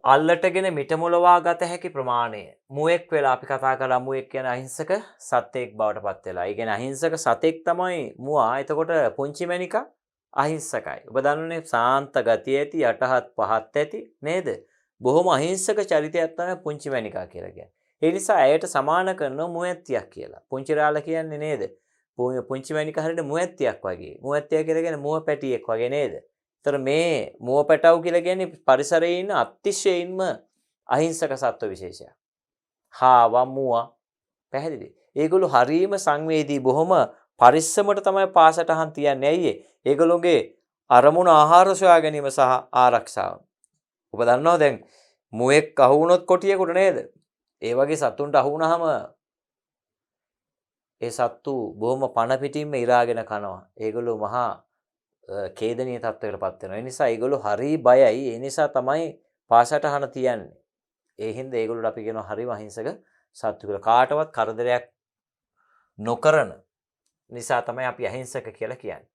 අල්ලටගෙන මිටමුලවා ගත හැකි ප්‍රමාණය. මුවෙක් වෙලා අපි කතා කරලා මුවෙක් කියන අහිංසක සතෙක් බවට පත් වෙලා. ඒ කියන්නේ අහිංසක සතෙක් තමයි මුවා. එතකොට පුංචි මැනිකා අහිංසකයි. ඔබ දන්නනේ සාන්ත ගතිය ඇති, යටහත් පහත් ඇති නේද? බොහොම අහිංසක චරිතයක් තමයි පුංචි මැනිකා කියලා කියන්නේ. ඒ නිසා ඇයට සමාන කරනවා මුවැත්තියක් කියලා. පුංචි රාළ කියන්නේ නේද? පුංචි මැනිකා හරියට මුවැත්තියක් වගේ. මුවැත්තිය කියලා කියන්නේ මුව පැටියෙක් වගේ නේද? ඒතර මේ මුව පැටව් කියලා කියන්නේ පරිසරයේ ඉන්න අතිශයින්ම අහිංසක සත්ව විශේෂයක්. හාවා මුවා පැහැදිලි. ඒගොල්ලෝ හරීම සංවේදී බොහොම පරිස්සමට තමයි පාසටහන් තියන්නේ. ඇයි ඒගොල්ලෝගේ අරමුණ ආහාර සොයා ගැනීම සහ ආරක්ෂාව. ඔබ දන්නවා දැන් මුවෙක් අහු වුණොත් කොටියෙකුට නේද? ඒ වගේ සතුන්ට අහු වුණාම ඒ සත්තු බොහොම පණ පිටින්ම ඉරාගෙන කනවා. ඒගොල්ලෝ මහා කේදනීය තත්ත්වයකටපත් වෙනවා. ඒ නිසා ඒගොල්ලෝ හරි බයයි. ඒ නිසා තමයි පාසටහන තියන්නේ. ඒ හින්දා ඒගොල්ලෝට අපි කියනවා හරිම අහිංසක සත්තු කියලා. කාටවත් කරදරයක් නොකරන නිසා තමයි අපි අහිංසක කියලා කියන්නේ.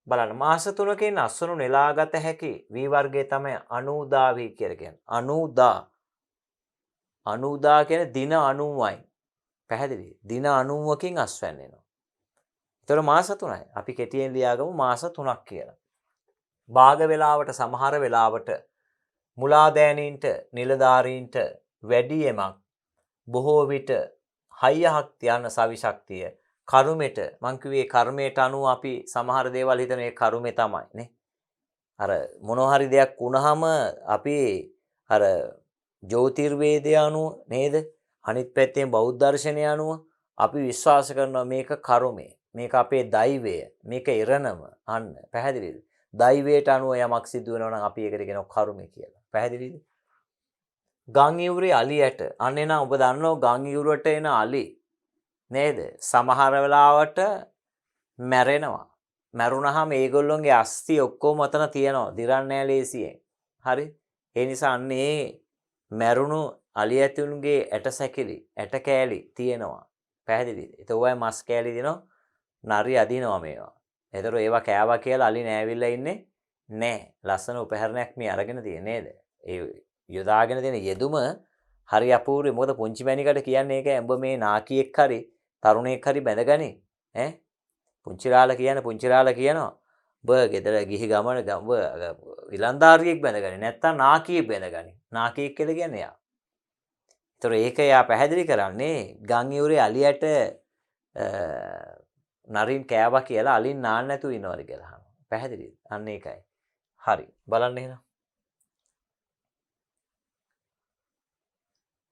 බලන්න මාස 3කින් අස්වනු නෙලාගත හැකි වී වර්ගයේ තමයි අනූදාවි කියලා කියන්නේ. අනූදා කියන්නේ දින 90යි. පැහැදිලි? දින 90කින් අස්වැන්න එනවා. ඒතර මාස 3යි. අපි කෙටියෙන් ලියාගමු මාස 3ක් කියලා. භාග වේලාවට සමහර වෙලාවට මුලාදෑනීන්ට නිලධාරීන්ට වැඩියමක් බොහෝ විට හයියහක් යන සවිශක්තිය කර්මෙට මං කිව්වේ කර්මයට අනුව අපි සමහර දේවල් හිතන ඒ කර්මේ තමයි නේ. අර මොනවා හරි දෙයක් වුණාම අපි අර ජ්‍යොතිර්වේදය අනුව නේද? අනිත් පැත්තෙන් බෞද්ධ දර්ශනය අනුව අපි විශ්වාස කරනවා මේක කර්මය. මේක අපේ දෛවය. මේක ඉරණම. අන්න පැහැදිලිද? දෛවයට අනුව යමක් සිදු වෙනවා නම් අපි ඒකට කියනවා කර්මය කියලා. පැහැදිලිද? ගම් ඉවුරේ අලියට අන්නේ නම් ඔබ දන්නවා ගම් ඉවුරට එන අලි නේද? සමහර වෙලාවට මැරෙනවා. මැරුණාම ඒගොල්ලොන්ගේ අස්ථි ඔක්කොම අතන තියනවා. දිරන්නේ නැහැ ලේසියෙන්. හරි? ඒ නිසා අන්නේ මැරුණු අලි ඇතුන්ගේ ඇට සැකිලි, ඇට කෑලි තියෙනවා. පැහැදිලිද? ඒක ඔයයි මස් කෑලි දෙනවා. නරි අදිනවා මේවා. ඒතර ඒවා කෑවා කියලා අලි නෑවිල්ලා ඉන්නේ නෑ. ලස්සන උපකරණයක් මේ අරගෙන තියෙන නේද? ඒ යොදාගෙන තියෙන යෙදුම හරි අපූර්වයි. මොකද පුංචි මැනිකට කියන්නේ ඒක උඹ මේ නාකියෙක් හරි තරුණයෙක් හරි බැඳගනි. ඈ පුංචිරාලා කියනවා. උඹ ගෙදර ගිහි ගමන විලන්දාරියෙක් බැඳගනි. නැත්තම් නාකියෙක් බැඳගනි. නාකියෙක් කියලා කියන්නේ යා. ඒතර ඒක යා පැහැදිලි කරන්නේ ගම් යුරේ අලියට නරින් කෑවා කියලා අලින් නාන්න නැතුව ඉනවද කියලා අහනවා. පැහැදිලිද? අන්න ඒකයි. හරි. බලන්න එහෙනම්.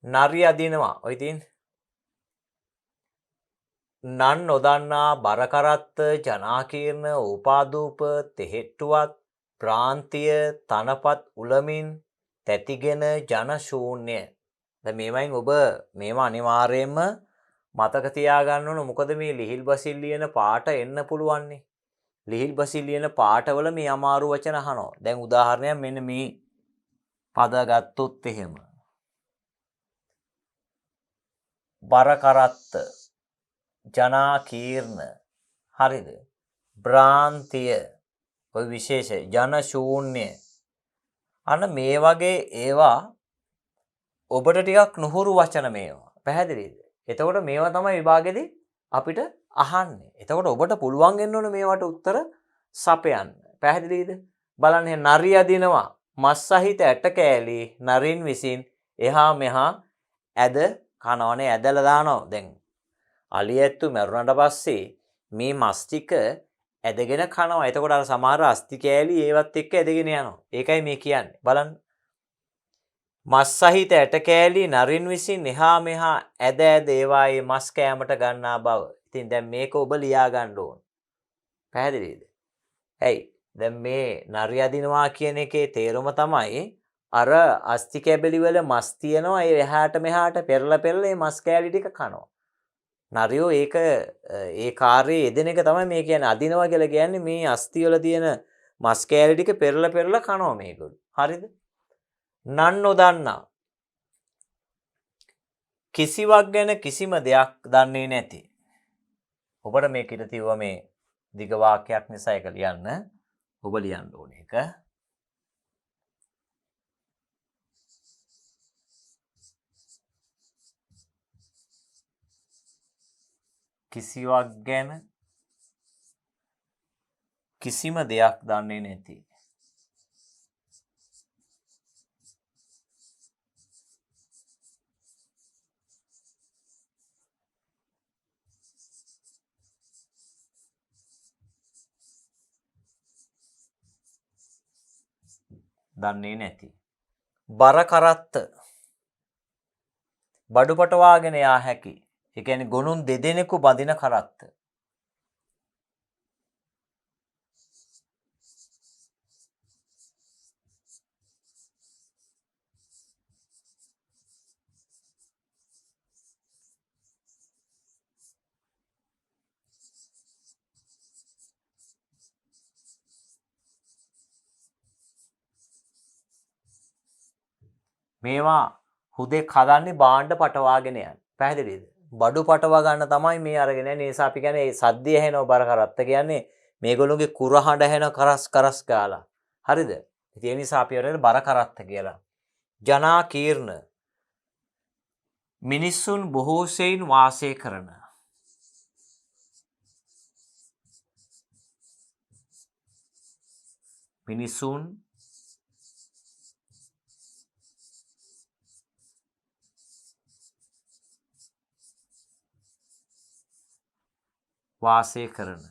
නරිය අදිනවා. ඔය තියෙන්නේ. නන් නොදන්නා බරකරත්ත ජනාකීර්ණ උපාදූප තෙහෙට්ටුවත් ප්‍රාන්තිය තනපත් උලමින් තැතිගෙන ජන ශූන්‍ය. දැන් මේවයින් ඔබ මේවා අනිවාර්යයෙන්ම මතක තියාගන්න ඕන. මොකද මේ ලිහිල් බසිල් ලියන පාට එන්න පුළුවන්නේ. ලිහිල් බසිල් ලියන පාටවල මේ අමාරු වචන අහනවා. දැන් උදාහරණයක් මෙන්න මේ පද ගත්තොත් එහෙම. බරකරත්ත ජනාකීර්ණ හරිද? බ්‍රාන්තිය ඔය විශේෂය ජන ශූන්‍ය. අන්න මේ වගේ ඒවා ඔබට ටිකක් නුහුරු වචන මේවා. පැහැදිලිද? එතකොට මේවා තමයි විභාගෙදී අපිට අහන්නේ. එතකොට ඔබට පුළුවන් වෙන්න ඕනේ මේවට උත්තර සපයන්න. පැහැදිලිද? බලන්න නරිය අදිනවා. මස් සහිත ඇට කෑලි නරින් විසින් එහා මෙහා ඇද කනවනේ ඇදලා දානවා. දැන් අලියැත්තු මරුණට පස්සේ මේ මස් ටික ඇදගෙන කනවා. එතකොට අර සමහර අස්ති කෑලි ඒවත් එක්ක ඇදගෙන යනවා. ඒකයි මේ කියන්නේ. බලන්න. මස් සහිත ඇට කෑලි නරින් විසින් එහා මෙහා ඇද ඇද ඒවායේ මස් කෑමට ගන්නා බව. ඉතින් දැන් මේක ඔබ ලියා ගන්න ඕන. පැහැදිලිද? ඇයි? දැන් මේ නරිය අදිනවා කියන එකේ තේරුම තමයි අර අස්ති කැබලි වල මස් තියෙනවා. ඒ එහාට මෙහාට පෙරලා මේ මස් කෑලි ටික කනවා. නරියෝ ඒක ඒ කාර්යයේ යෙදෙන එක තමයි මේ කියන්නේ. අදිනවා කියලා කියන්නේ මේ අස්ති වල තියෙන මස් කෑලි ටික පෙරලා කනවා මේගොල්ලෝ. හරිද? නන් නොදන්නා කිසිවක් ගැන කිසිම දෙයක් දන්නේ නැති. ඔබට මේක ඉත තියුවා මේ දිග වාක්‍යයක් නිසා ඒක ලියන්න. ඔබ ලියන්න ඕනේ ඒක. කිසිවක් ගැන කිසිම දෙයක් දන්නේ නැති. දන්නේ නැති. බරකරත්ත බඩු පටවාගෙන යා හැකි. ඒ කියන්නේ ගොනුන් දෙදෙනෙකු බඳින කරත්ත. මේවා හුදෙක් හදන්නේ භාණ්ඩ පටවාගෙන යන. පැහැදිලිද? බඩු පටවා ගන්න තමයි මේ අරගෙන යන්නේ. ඒ නිසා අපි කියන්නේ මේ සද්දය ඇහෙනව බරකරත්ත කියන්නේ මේගොල්ලෝගේ කුරහඬ ඇහෙන කරස් කරස් ගාලා. හරිද? ඒ නිසා අපි අරගෙන බරකරත්ත කියලා. ජනාකීර්ණ මිනිසුන් බොහෝ සෙයින් වාසය කරන. මිනිසුන් වාසය කරන.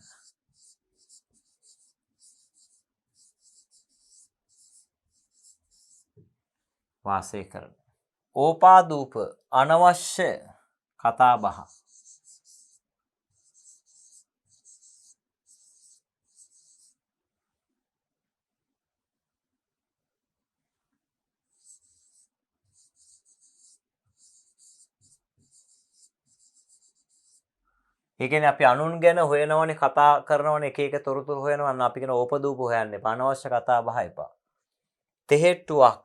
වාසය කරන. ඕපාදූප අනවශ්‍ය කතා බහ. ඒ කියන්නේ අපි අනුන් ගැන හොයනවනේ කතා කරනවනේ එක එක තොරතුරු හොයනවා නම් අපි කියන ඕපදූප හොයන්න එපා. අනවශ්‍ය කතා බහ එපා. තෙහෙට්ටුවක්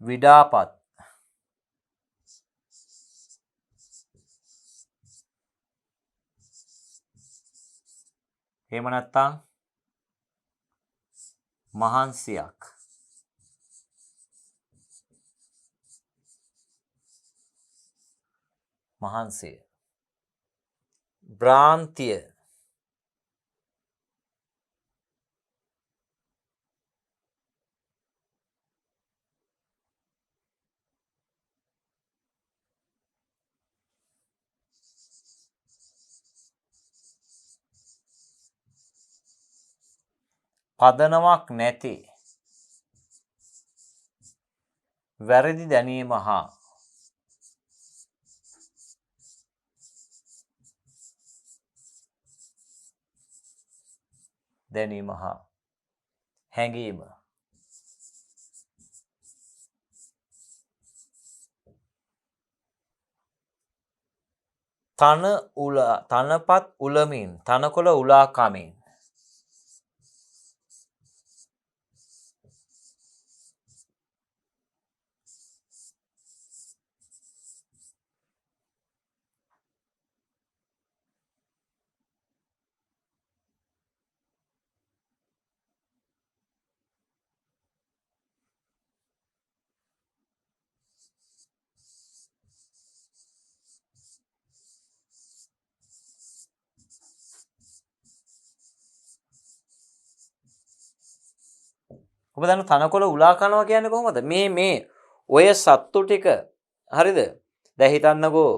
විඩාපත් එහෙම නැත්නම් මහන්සියක්. මහන්සිය. භ්‍රාන්තිය. පදනමක් නැති වැරදි දැනීම හා හැඟීම. තනපත් උලමින් තනකොළ උලා කමින්. ඔබ දන්න තනකොළ උලා කනවා කියන්නේ කොහොමද? මේ ඔය සත්තු ටික හරිද? දැන් හිතන්නකෝ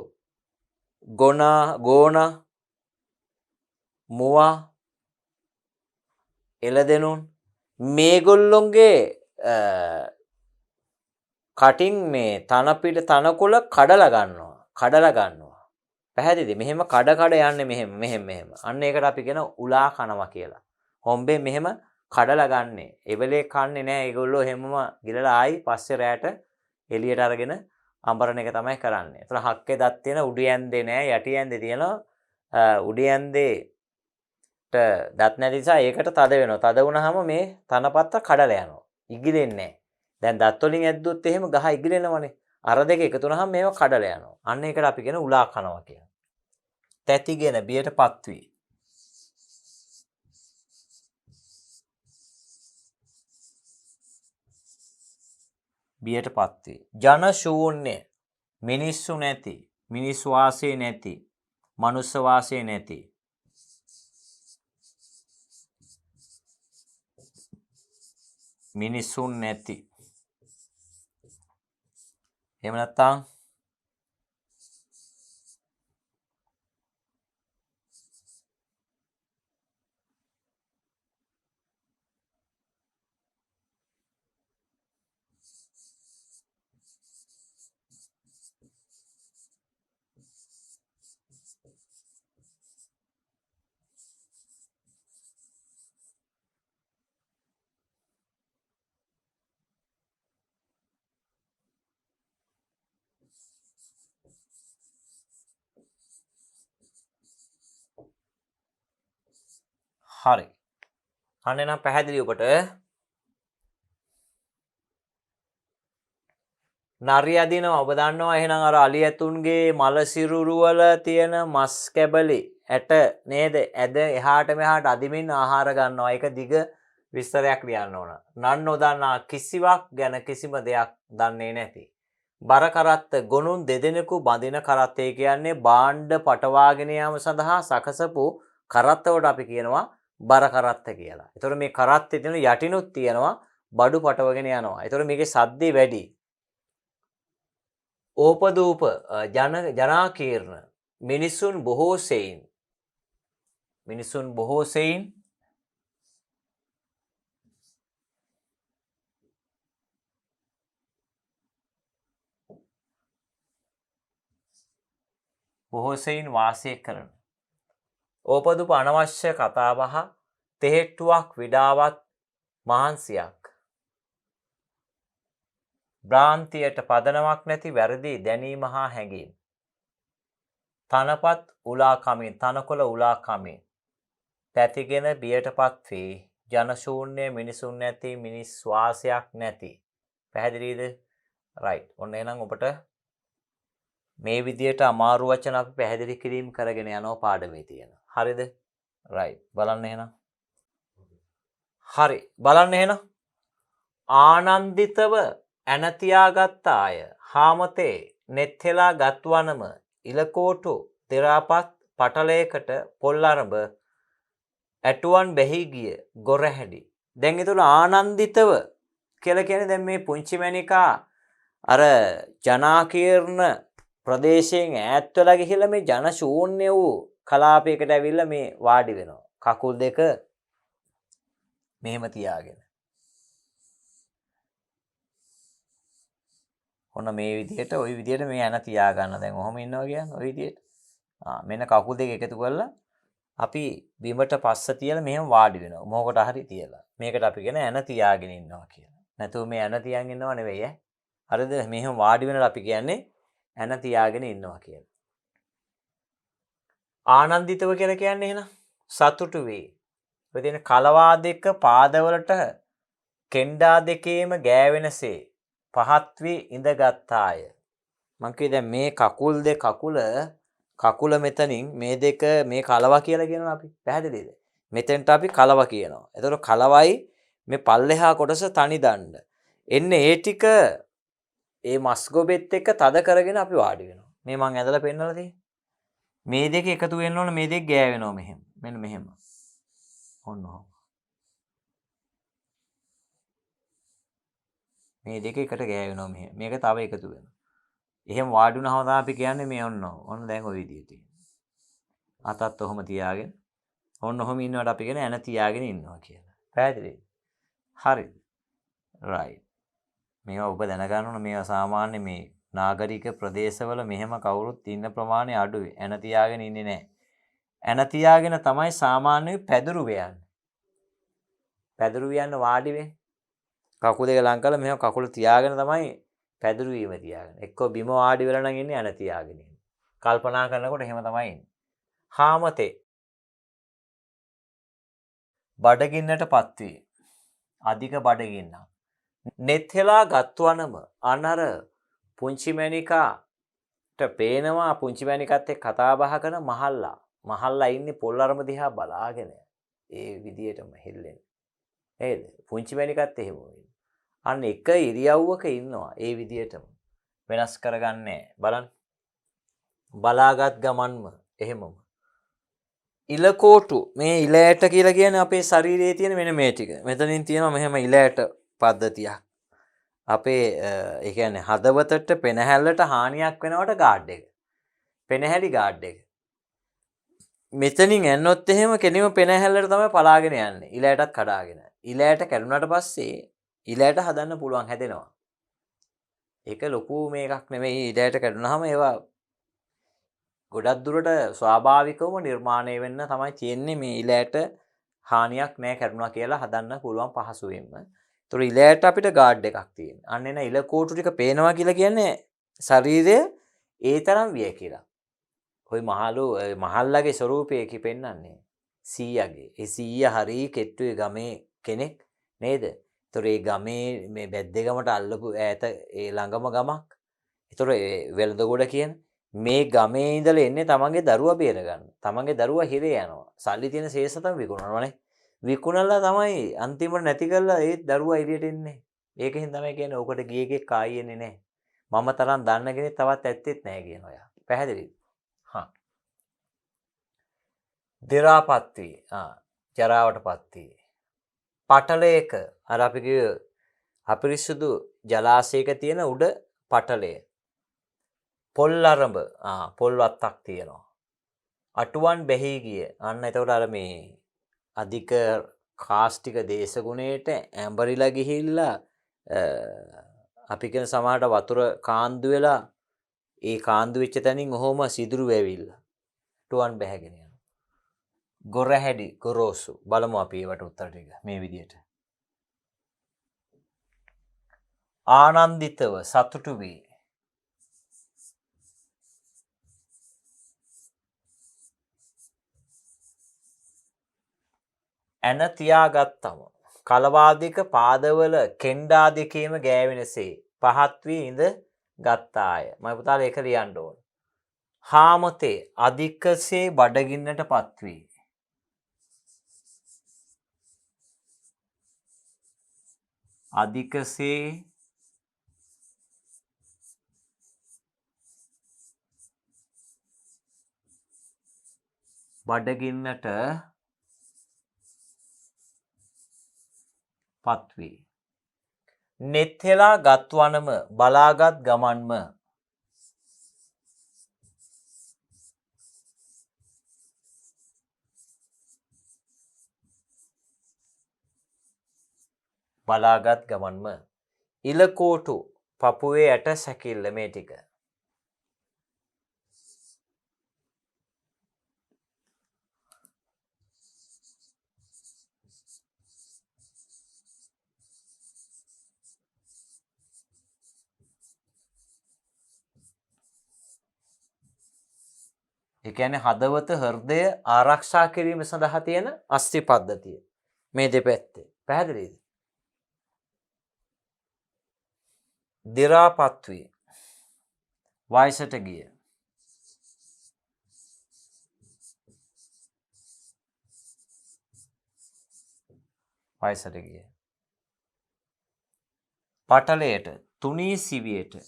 ගෝනා මුවා එළදෙනුන් මේගොල්ලොන්ගේ කටින් මේ තනකොළ කඩලා ගන්නවා. පැහැදිලිද? මෙහෙම කඩ යන්නේ මෙහෙම. අන්න ඒකට අපි කියන උලා කනවා කියලා. හොම්බේ මෙහෙම කඩලා ගන්නෙ. එවලේ කන්නේ නැහැ. ඒගොල්ලෝ හැමම ගිලලා ආයි පස්සේ රැට එළියට අරගෙන අඹරන එක තමයි කරන්නේ. ඒතර හක්කේ දත් තියෙන උඩු ඇන්දේ නැහැ, යටි ඇන්දේ තියෙනවා. උඩු ඇන්දේට දත් නැති නිසා ඒකට තද වෙනවා. තද වුණාම මේ තනපත්ත කඩලා යනවා. ඉගිලෙන්නේ නැහැ. දැන් දත් වලින් ඇද්දුවොත් එහෙම ගහ ඉගිලෙනවනේ. අර දෙක එකතු වුණාම මේව කඩලා යනවා. අන්න ඒකට අපි කියන උලා කනවා කියලා. තැතිගෙන බියටපත් වී බියටපත් වේ. ජන ශූන්‍ය, මිනිස්සු නැති, මිනිස් වාසය නැති, මනුස්ස වාසය නැති. මිනිසුන් නැති. එහෙම නැත්නම් හරි. අන්න නම් පැහැදිලි ඔබට. නරිය අදිනවා ඔබ දන්නවා. එහෙනම් අර අලි ඇතුන්ගේ මල සිරුරු වල තියෙන මස් කැබලි ඇට නේද? ඇද එහාට මෙහාට අදිමින් ආහාර ගන්නවා. ඒක දිග විස්තරයක් ලියන්න ඕන. නන් නොදන්නා කිසිවක් ගැන කිසිම දෙයක් දන්නේ නැති. බර කරත්ත ගොනුන් දෙදෙනෙකු බඳින කරත්තේ කියන්නේ භාණ්ඩ පටවාගෙන යාම සඳහා සකසපු කරත්තවට අපි කියනවා බර කරත්ත කියලා. ඒතකොට මේ කරත්තේ තියෙන යටිනුත් තියෙනවා බඩු පටවගෙන යනවා. ඒතකොට මේකේ සද්දේ වැඩි. ඕපදූප ජනාකීර්ණ මිනිසුන් බොහෝ සෙයින් වාසය කරන. ඕපදූප අනවශ්‍ය කතාබහ, තෙහෙට්ටුවක්, විඩාවත්, මහන්සියක්. භ්‍රාන්තියට පදනමක් නැති වැරදි දැනීම හා හැඟීම. තනපත් උලා කමින් තනකොළ උලා කමින්. තැතිගෙන බියටපත් වී ජනශූන්‍ය මිනිසුන් නැති මිනිස් වාසයක් නැති. පැහැදිලිද? රයිට්. ඔන්න එහෙනම් ඔබට මේ විදියට අමාරු වචන අපි පැහැදිලි කිරීම කරගෙන යනවා පාඩමේ තියෙන. හරිද? right බලන්න එහෙනම්. හරි බලන්න එහෙනම්. ආනන්දිතව ඇන තියාගත් අය හාමතේ නෙත්හෙලා ගත්වනම ඉලකෝටු දෙරාපත් පටලයකට පොල් අරඹ ඇටුවන් බැහි ගිය ගොරහැඩි. දැන් ඒතකොට ආනන්දිතව කියලා කියන්නේ දැන් මේ පුංචි මැණිකා අර ජනාකීර්ණ ප්‍රදේශයෙන් ඈත් වෙලා ගිහිල්ලා මේ ජන ශූන්‍ය වූ කලාපයකට ඇවිල්ලා මේ වාඩි වෙනවා. කකුල් දෙක මෙහෙම තියාගෙන. ඔන්න මේ විදිහට ওই විදිහට මේ යන තියා ගන්න. දැන් ඔහොම ඉන්නවා කියන්නේ ওই විදිහට. මෙන්න කකුල් දෙක එකතු කරලා අපි බිමට පස්ස තියලා මෙහෙම වාඩි වෙනවා. මොහොකට හරි තියලා. මේකට අපි කියන යන තියාගෙන ඉන්නවා කියලා. නැතුව මේ යන තියන් ඉන්නව නෙවෙයි ඈ. හරිද? මෙහෙම වාඩි වෙනලා අපි කියන්නේ යන තියාගෙන ඉන්නවා කියලා. ආනන්දිතව කියලා කියන්නේ එහෙනම් සතුටු වේ. ඔය තියෙන කලවා දෙක පාදවලට කෙන්ඩා දෙකේම ගෑවෙනසේ පහත් වී ඉඳගත්තාය. මං කිය දැන් මේ කකුල මෙතනින් මේ දෙක මේ කලවා කියලා කියනවා අපි. පැහැදිලිද? මෙතෙන්ට අපි කලවා කියනවා. එතකොට කලවයි මේ පල්ලෙහා කොටස තනි දණ්ඩ. එන්නේ ඒ ටික ඒ මස් ගොබෙත් එක්ක තද කරගෙන අපි වාඩි වෙනවා. මේ මං ඇදලා පෙන්නලා තියෙන්නේ. මේ දෙක එකතු වෙන්න ඕන මේ දෙක ගෑවෙනවා මෙහෙම. මෙන්න මෙහෙම. ඔන්න ඔහොම. මේ දෙක එකට ගෑවෙනවා මෙහෙම. මේක තව එකතු වෙනවා. එහෙම වාඩි වුණාම තමයි අපි කියන්නේ මේ ඔන්න දැන් ওই විදිහට. අතත් ඔහොම තියාගෙන ඔන්න ඔහොම ඉන්නවට අපි කියන එන තියාගෙන ඉන්නවා කියලා. පැහැදිලිද? හරිද? right. මේවා ඔබ දැනගන්න ඕන මේවා සාමාන්‍ය මේ නාගරික ප්‍රදේශවල මෙහෙම කවුරුත් ඉන්න ප්‍රමාණය අඩුයි. එන තියාගෙන ඉන්නේ නැහැ. එන තියාගෙන තමයි සාමාන්‍ය පැදුරු වෙයන්නේ. පැදුරු වියන්න වාඩි වෙන්නේ. කකුල දෙක ලං කරලා මෙහෙම කකුල තියාගෙන තමයි පැදුරු වීම තියාගෙන. එක්කෝ බිම වාඩි වෙලා නම් ඉන්නේ එන තියාගෙන ඉන්නේ. කල්පනා කරනකොට එහෙම තමයි ඉන්නේ. හාමතේ බඩගින්නටපත් වී අධික බඩගින්න. නෙත්හෙලා ගත්වනම අනර පුංචි මැණිකාට පේනවා පුංචි මැණිකත් එක්ක කතා බහ කරන මහල්ලා. මහල්ලා ඉන්නේ පොල් අරම දිහා බලාගෙන. ඒ විදියටම හෙල්ලෙන. නේද? පුංචි මැණිකත් එහෙම වෙන්නේ. අන්න එක ඉරියව්වක ඉන්නවා ඒ විදියටම. වෙනස් කරගන්නේ බලන්න. බලාගත් ගමන්ම එහෙමම. ඉලකෝටු මේ ඉලෑට කියලා කියන්නේ අපේ ශරීරයේ තියෙන මෙන්න මේ ටික. මෙතනින් තියෙනවා මෙහෙම ඉලෑට පද්ධතියක්. අපේ ඒ කියන්නේ හදවතට පෙනහැල්ලට හානියක් වෙනවට ගාඩ් එක. පෙනහැලි ගාඩ් එක. මෙතනින් එන්නොත් එහෙම කෙලිම පෙනහැල්ලට තමයි පලාගෙන යන්නේ. ඉලෑටත් කඩාගෙන. ඉලෑට කැඩුනට පස්සේ ඉලෑට හදන්න පුළුවන් හැදෙනවා. ඒක ලොකු මේකක් නෙමෙයි. ඉලෑට කැඩුනහම ඒවා ගොඩක් දුරට ස්වාභාවිකවම නිර්මාණය වෙන්න තමයි තියෙන්නේ. මේ ඉලෑට හානියක් නැහැ කැඩුනා කියලා හදන්න පුළුවන් පහසුවෙන්ම. ඒතර ඉලෑට අපිට ගාඩ් එකක් තියෙනවා. අන්න එන ඉලකෝටු ටික පේනවා කියලා කියන්නේ ශරීරය ඒ තරම් විය කියලා. ඔය මහල්ලගේ ස්වරූපය කිපෙන්නන්නේ සීයාගේ. ඒ සීයා හරි කෙට්ටුවේ ගමේ කෙනෙක් නේද? ඒතර ඒ ගමේ මේ බැද්දගමට අල්ලපු ඈත ඒ ළඟම ගමක්. ඒතර වෙළඳගොඩ කියන මේ ගමේ ඉඳලා එන්නේ තමන්ගේ දරුවා බේර ගන්න. තමන්ගේ දරුවා හිරේ යනවා. සල්ලි තියෙන ශේෂ තමයි විකුණනවානේ. විකුණලා තමයි අන්තිමට නැති කරලා ඒ දරුවා එළියට එන්නේ. ඒකෙන් තමයි කියන්නේ ඕකට ගියේකේ කායියන්නේ නැහැ. මම තරම් දන්න කෙනෙක් තවත් ඇත්තෙත් නැහැ කියන ඔයා. පැහැදිලිද? හා. දි รา පත් වී ජරාවටපත් වී. පටලයක අර අපි කිය අපිරිසුදු ජලාශයක තියෙන උඩ පටලය. පොල් අරඹ පොල් වත්තක් තියෙනවා. අටුවන් බැහි ගිය. අන්න එතකොට අර මේ අධික කාස්ටික දේශගුණයට ඇඹරිලා ගිහිල්ලා අපි කියන සමහරට වතුර කාන්දු වෙලා ඒ කාන්දු වෙච්ච තැනින් ඔහොම සිදුරු වැවිලා අටුවන් බැහැගෙන යනවා. ගොරහැඩි ගොරෝසු බලමු අපි ඒවට උත්තර ටික මේ විදියට. ආනන්දිතව සතුටු වී ඇන තියාගත්තම කලවාදික පාදවල කෙන්ඩා දෙකේම ගෑවෙනසේ පහත් වී ඉඳ ගත්තාය. මම පුතාලා ඒක ලියන්න ඕන. හාමතේ අධිකසේ බඩගින්නට පත් වී අධිකසේ බඩගින්නට පත්වේ. නෙත්හෙලා ගත්වනම බලාගත් ගමන්ම බලාගත් ගමන්ම ඉලකෝටු පපුවේ ඇට සැකිල්ල මේ ටික. ඒ කියන්නේ හදවත හෘදය ආරක්ෂා කිරීම සඳහා තියෙන අස්ථි පද්ධතිය. මේ දෙපැත්තේ. පැහැදිලිද? දි รา පත් වී වයසට ගිය පටලයට තුනී සිවියට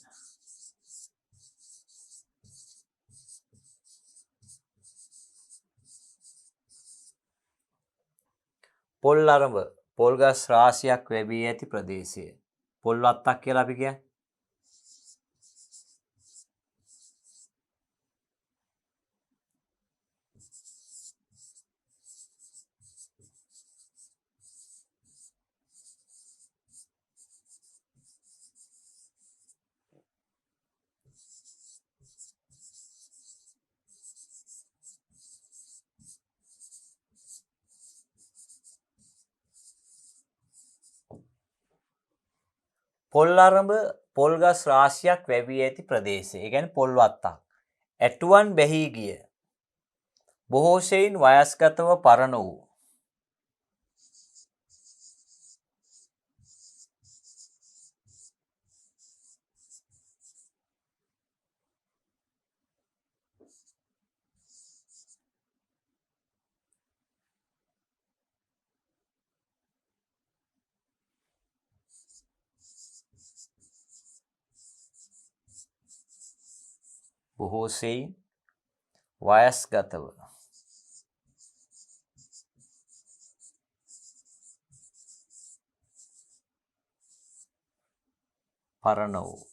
පොල් අරඹ පොල් ගස් රාශියක් වැවී ඇති ප්‍රදේශය. පොල් වත්තක් කියලා අපි කියන්නේ. පොල් අරඹ පොල් ගස් රාශියක් වැවී ඇති ප්‍රදේශය. ඒ කියන්නේ පොල් වත්තක්. ඇටුවන් බැහී ගිය. බොහෝ සෙයින් වයස්ගතව පරණ වූ. බොහෝ සෙයින් වයස්ගතව පරණ වූ.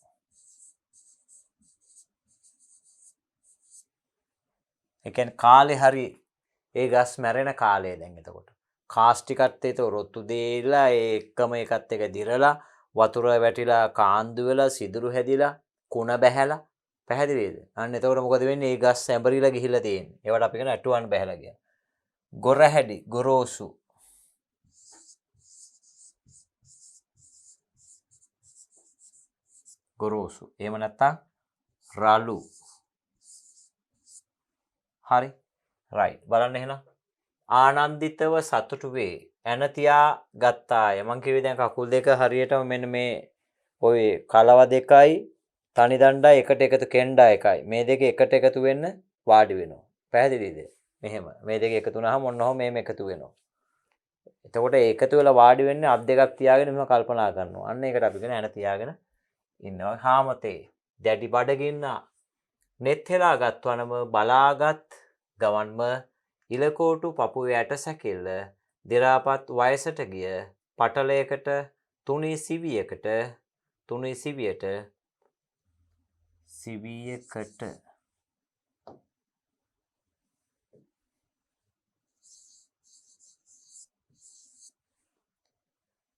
ඒ කියන්නේ කාලේ හරි ඒ ගස් මැරෙන කාලය දැන් එතකොට. කාස් ටිකත් ඒක රොත්තු දෙලා ඒ එක්කම එකත් එක දිරලා වතුර වැටිලා කාන්දු වෙලා සිදුරු හැදිලා කුණ බැහැලා පැහැදිලිද? අන්න එතකොට මොකද වෙන්නේ? ඒ ගස් ඇඹරිලා ගිහිල්ලා තියෙන්නේ. ඒවට අපි කියන ඇටුවන් බැහැලා කියන. ගොරහැඩි ගොරෝසු ගොරෝසු. එහෙම නැත්නම් රළු. හරි. රයිට්. බලන්න එහෙනම්. ආනන්දිතව සතුටු වේ. ඇන තියා ගත්තාය. මං කිව්වේ දැන් කකුල් දෙක හරියටම මෙන්න මේ ඔය කලව දෙකයි තනි දණ්ඩයි එකට එකතු කෙන්ඩා එකයි. මේ දෙක එකට එකතු වෙන්න වාඩි වෙනවා. පැහැදිලිද? මෙහෙම. මේ දෙක එකතු වුණාම ඔන්නෝම මේම එකතු වෙනවා. එතකොට ඒකතු වෙලා වාඩි වෙන්නේ අත් දෙකක් තියාගෙන මෙහෙම කල්පනා කරනවා. අන්න ඒකට අපි කියන ඇන තියාගෙන ඉන්නවා. හාමතේ දැඩි බඩගින්න නෙත් හෙලා ගත්වනම බලාගත් ගවන්ම ඉලකෝටු පපුවේ ඇට සැකිල්ල දි รา පත් වයසට ගිය පටලයකට තුනී සිවියකට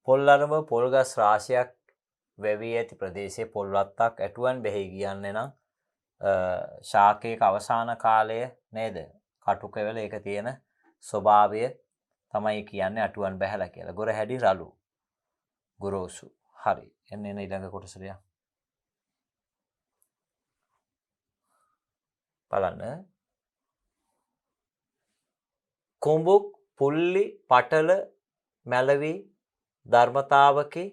පොල් අරඹ පොල් ගස් රාශියක් වැවී ඇති ප්‍රදේශයේ පොල් වත්තක් ඇටුවන් බැහි කියන්නේ නම් ශාකයක අවසාන කාලය නේද? කටුක වෙල ඒක තියෙන ස්වභාවය තමයි කියන්නේ අටුවන් බැහැලා කියලා. ගොරහැඩි රළු. ගොරෝසු. හරි. එන්න ඊළඟ කොටසට යන්න. බලන්න. කුඹුක් පුල්ලි පටල මැලවි ධර්මතාවකි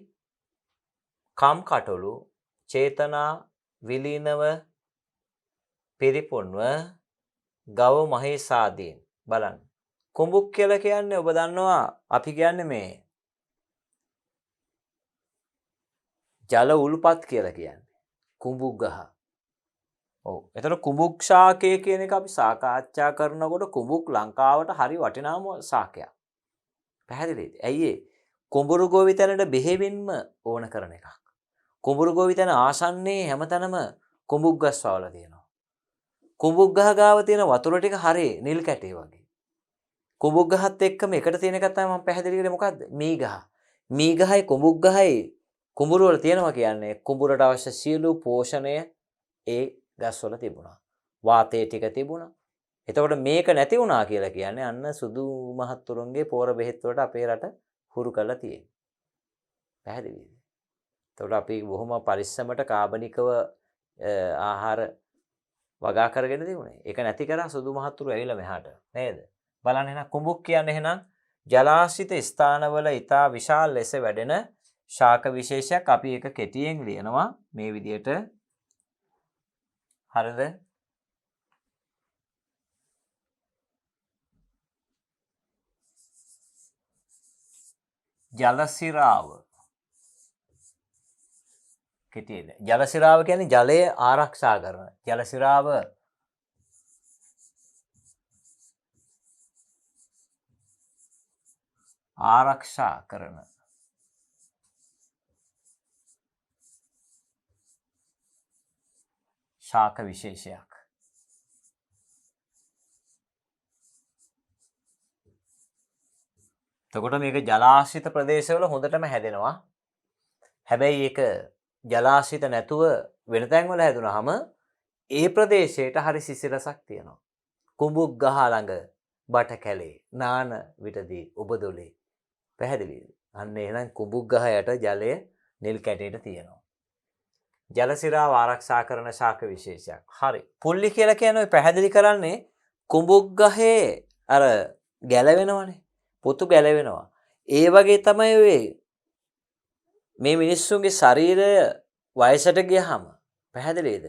කම් කටොළු චේතනා විලීනව පිරිපුන්ව ගව මහේසාදීන්. බලන්න. කුඹුක් කියලා කියන්නේ ඔබ දන්නවා අපි කියන්නේ මේ ජල උල්පත් කියලා කියන්නේ. කුඹුක් ගහ. ඔව්. එතකොට කුඹුක් ශාකය කියන එක අපි සාකච්ඡා කරනකොට කුඹුක් ලංකාවට හරි වටිනාම ශාකයක්. පැහැදිලිද? ඇයි ඒ? කුඹුරු ගොවිතැනට බෙහෙවින්ම ඕන කරන එකක්. කුඹුරු ගොවිතැන ආසන්නයේ හැමතැනම කුඹුක් ගස් වවලා තියෙනවා. කුඹුක් ගහ ගාව තියෙන වතුර ටික හරි නිල් කැටේ වගේ. කුඹුක් ගහත් එක්කම එකට තියෙන එක තමයි මම පැහැදිලි කරේ මොකද්ද? මී ගහ. මී ගහයි කුඹුක් ගහයි කුඹුරු වල තියෙනවා කියන්නේ කුඹුරට අවශ්‍ය සියලු පෝෂණය ඒ ගස්වල තිබුණා. වාතයේ ටික තිබුණා. එතකොට මේක නැති වුණා කියලා කියන්නේ අන්න සුදු මහත්තුරුන්ගේ පෝර බෙහෙත් වලට අපේ රට හුරු කරලා තියෙනවා. පැහැදිලිද? එතකොට අපි බොහොම පරිස්සමට කාබනිකව ආහාර වගා කරගෙන තිබුණේ. ඒක නැති කරා සුදු මහත්තුරු ඇවිල්ලා මෙහාට නේද? බලන්න එහෙනම් කුඹුක් කියන්නේ එහෙනම් ජලාශිත ස්ථානවල ඊටා විශාල ලෙස වැඩෙන ශාක විශේෂයක්. අපි ඒක කෙටියෙන් ලියනවා මේ විදිහට. හරිද? ජලසිරාව. කෙටියෙන්. ජලසිරාව කියන්නේ ජලය ආරක්ෂා කරන. ජලසිරාව ආරක්ෂා කරන ශාක විශේෂයක්. එතකොට මේක ජලාශිත ප්‍රදේශවල හොඳටම හැදෙනවා. හැබැයි ඒක ජලාශිත නැතුව වෙන තැන්වල හැදුනහම ඒ ප්‍රදේශයට හරි සිසිලසක් තියෙනවා. කුඹුක් ගහ ළඟ බට කැලේ නාන විටදී ඔබදොලේ. පැහැදිලිද? අන්න එහෙනම් කුඹුක් ගහ යට ජලය නිල් කැටේට තියෙනවා. ජලසිරාව ආරක්ෂා කරන ශාක විශේෂයක්. හරි. පුල්ලි කියලා කියන්නේ පැහැදිලි කරන්නේ කුඹුක් ගහේ අර ගැලවෙනවනේ. පොතු ගැලවෙනවා. ඒ වගේ තමයි ඔය මේ මිනිස්සුන්ගේ ශරීරය වයසට ගියහම පැහැදිලිද?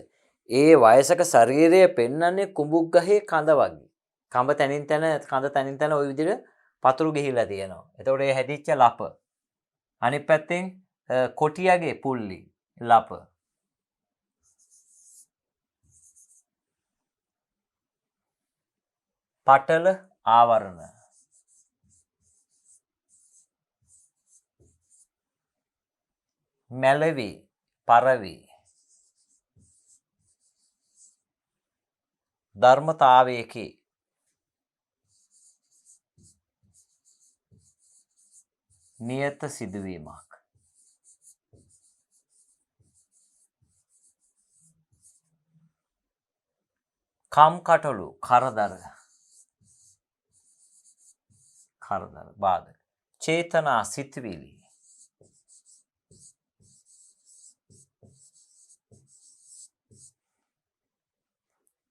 ඒ වයසක ශරීරය පෙන්වන්නේ කුඹුක් ගහේ කඳ වගේ. කඳ තනින් තන ওই විදිහට පතුරු ගිහිල්ලා තියෙනවා. එතකොට ඒ හැදිච්ච ලප. අනිත් පැත්තෙන් කොටියගේ පුල්ලි ලප. පටල ආවරණ. මැලවි පරවි. ධර්මතාවයකි. නියත සිදුවීමක්. කම්කටොළු කරදර. කරදර බාධක. චේතනා සිතුවිලි.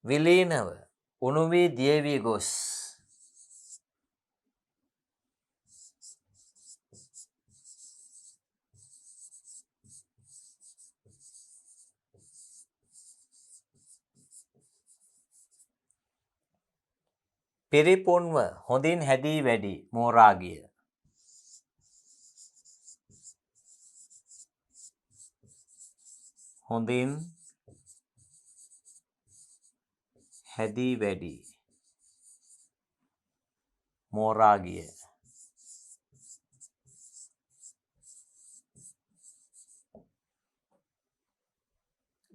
විලීනව උණු වී දිය වී ගොස්. පිරිපුන්ව හොඳින් හැදී වැඩි මෝරා ගිය. හොඳින් හැදී වැඩි මෝරා ගිය.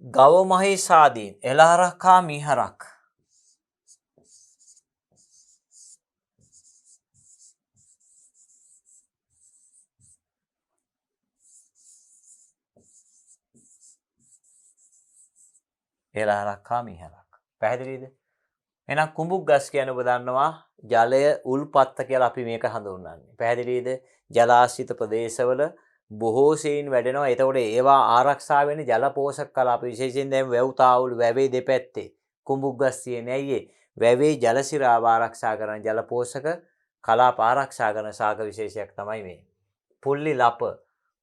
ගව මහීසාදීන් එළහරක් හා මීහරක්. එළහරක් හා මීහරක්. පැහැදිලිද? එහෙනම් කුඹුක් ගස් කියන ඔබ දන්නවා ජලය උල්පත්ත කියලා අපි මේක හඳුන්වන්නේ. පැහැදිලිද? ජලාශිත ප්‍රදේශවල බොහෝ සෙයින් වැඩෙනවා. එතකොට ඒවා ආරක්ෂා වෙන්නේ ජල පෝෂක කලාප. විශේෂයෙන් දැන් වැව් තාවුළු වැවේ දෙපැත්තේ කුඹුක් ගස් තියෙන්නේ. ඇයි ඒ? වැවේ ජලසිරාව ආරක්ෂා කරන ජල පෝෂක කලාප ආරක්ෂා කරන ශාක විශේෂයක් තමයි මේ. පුල්ලි ලප,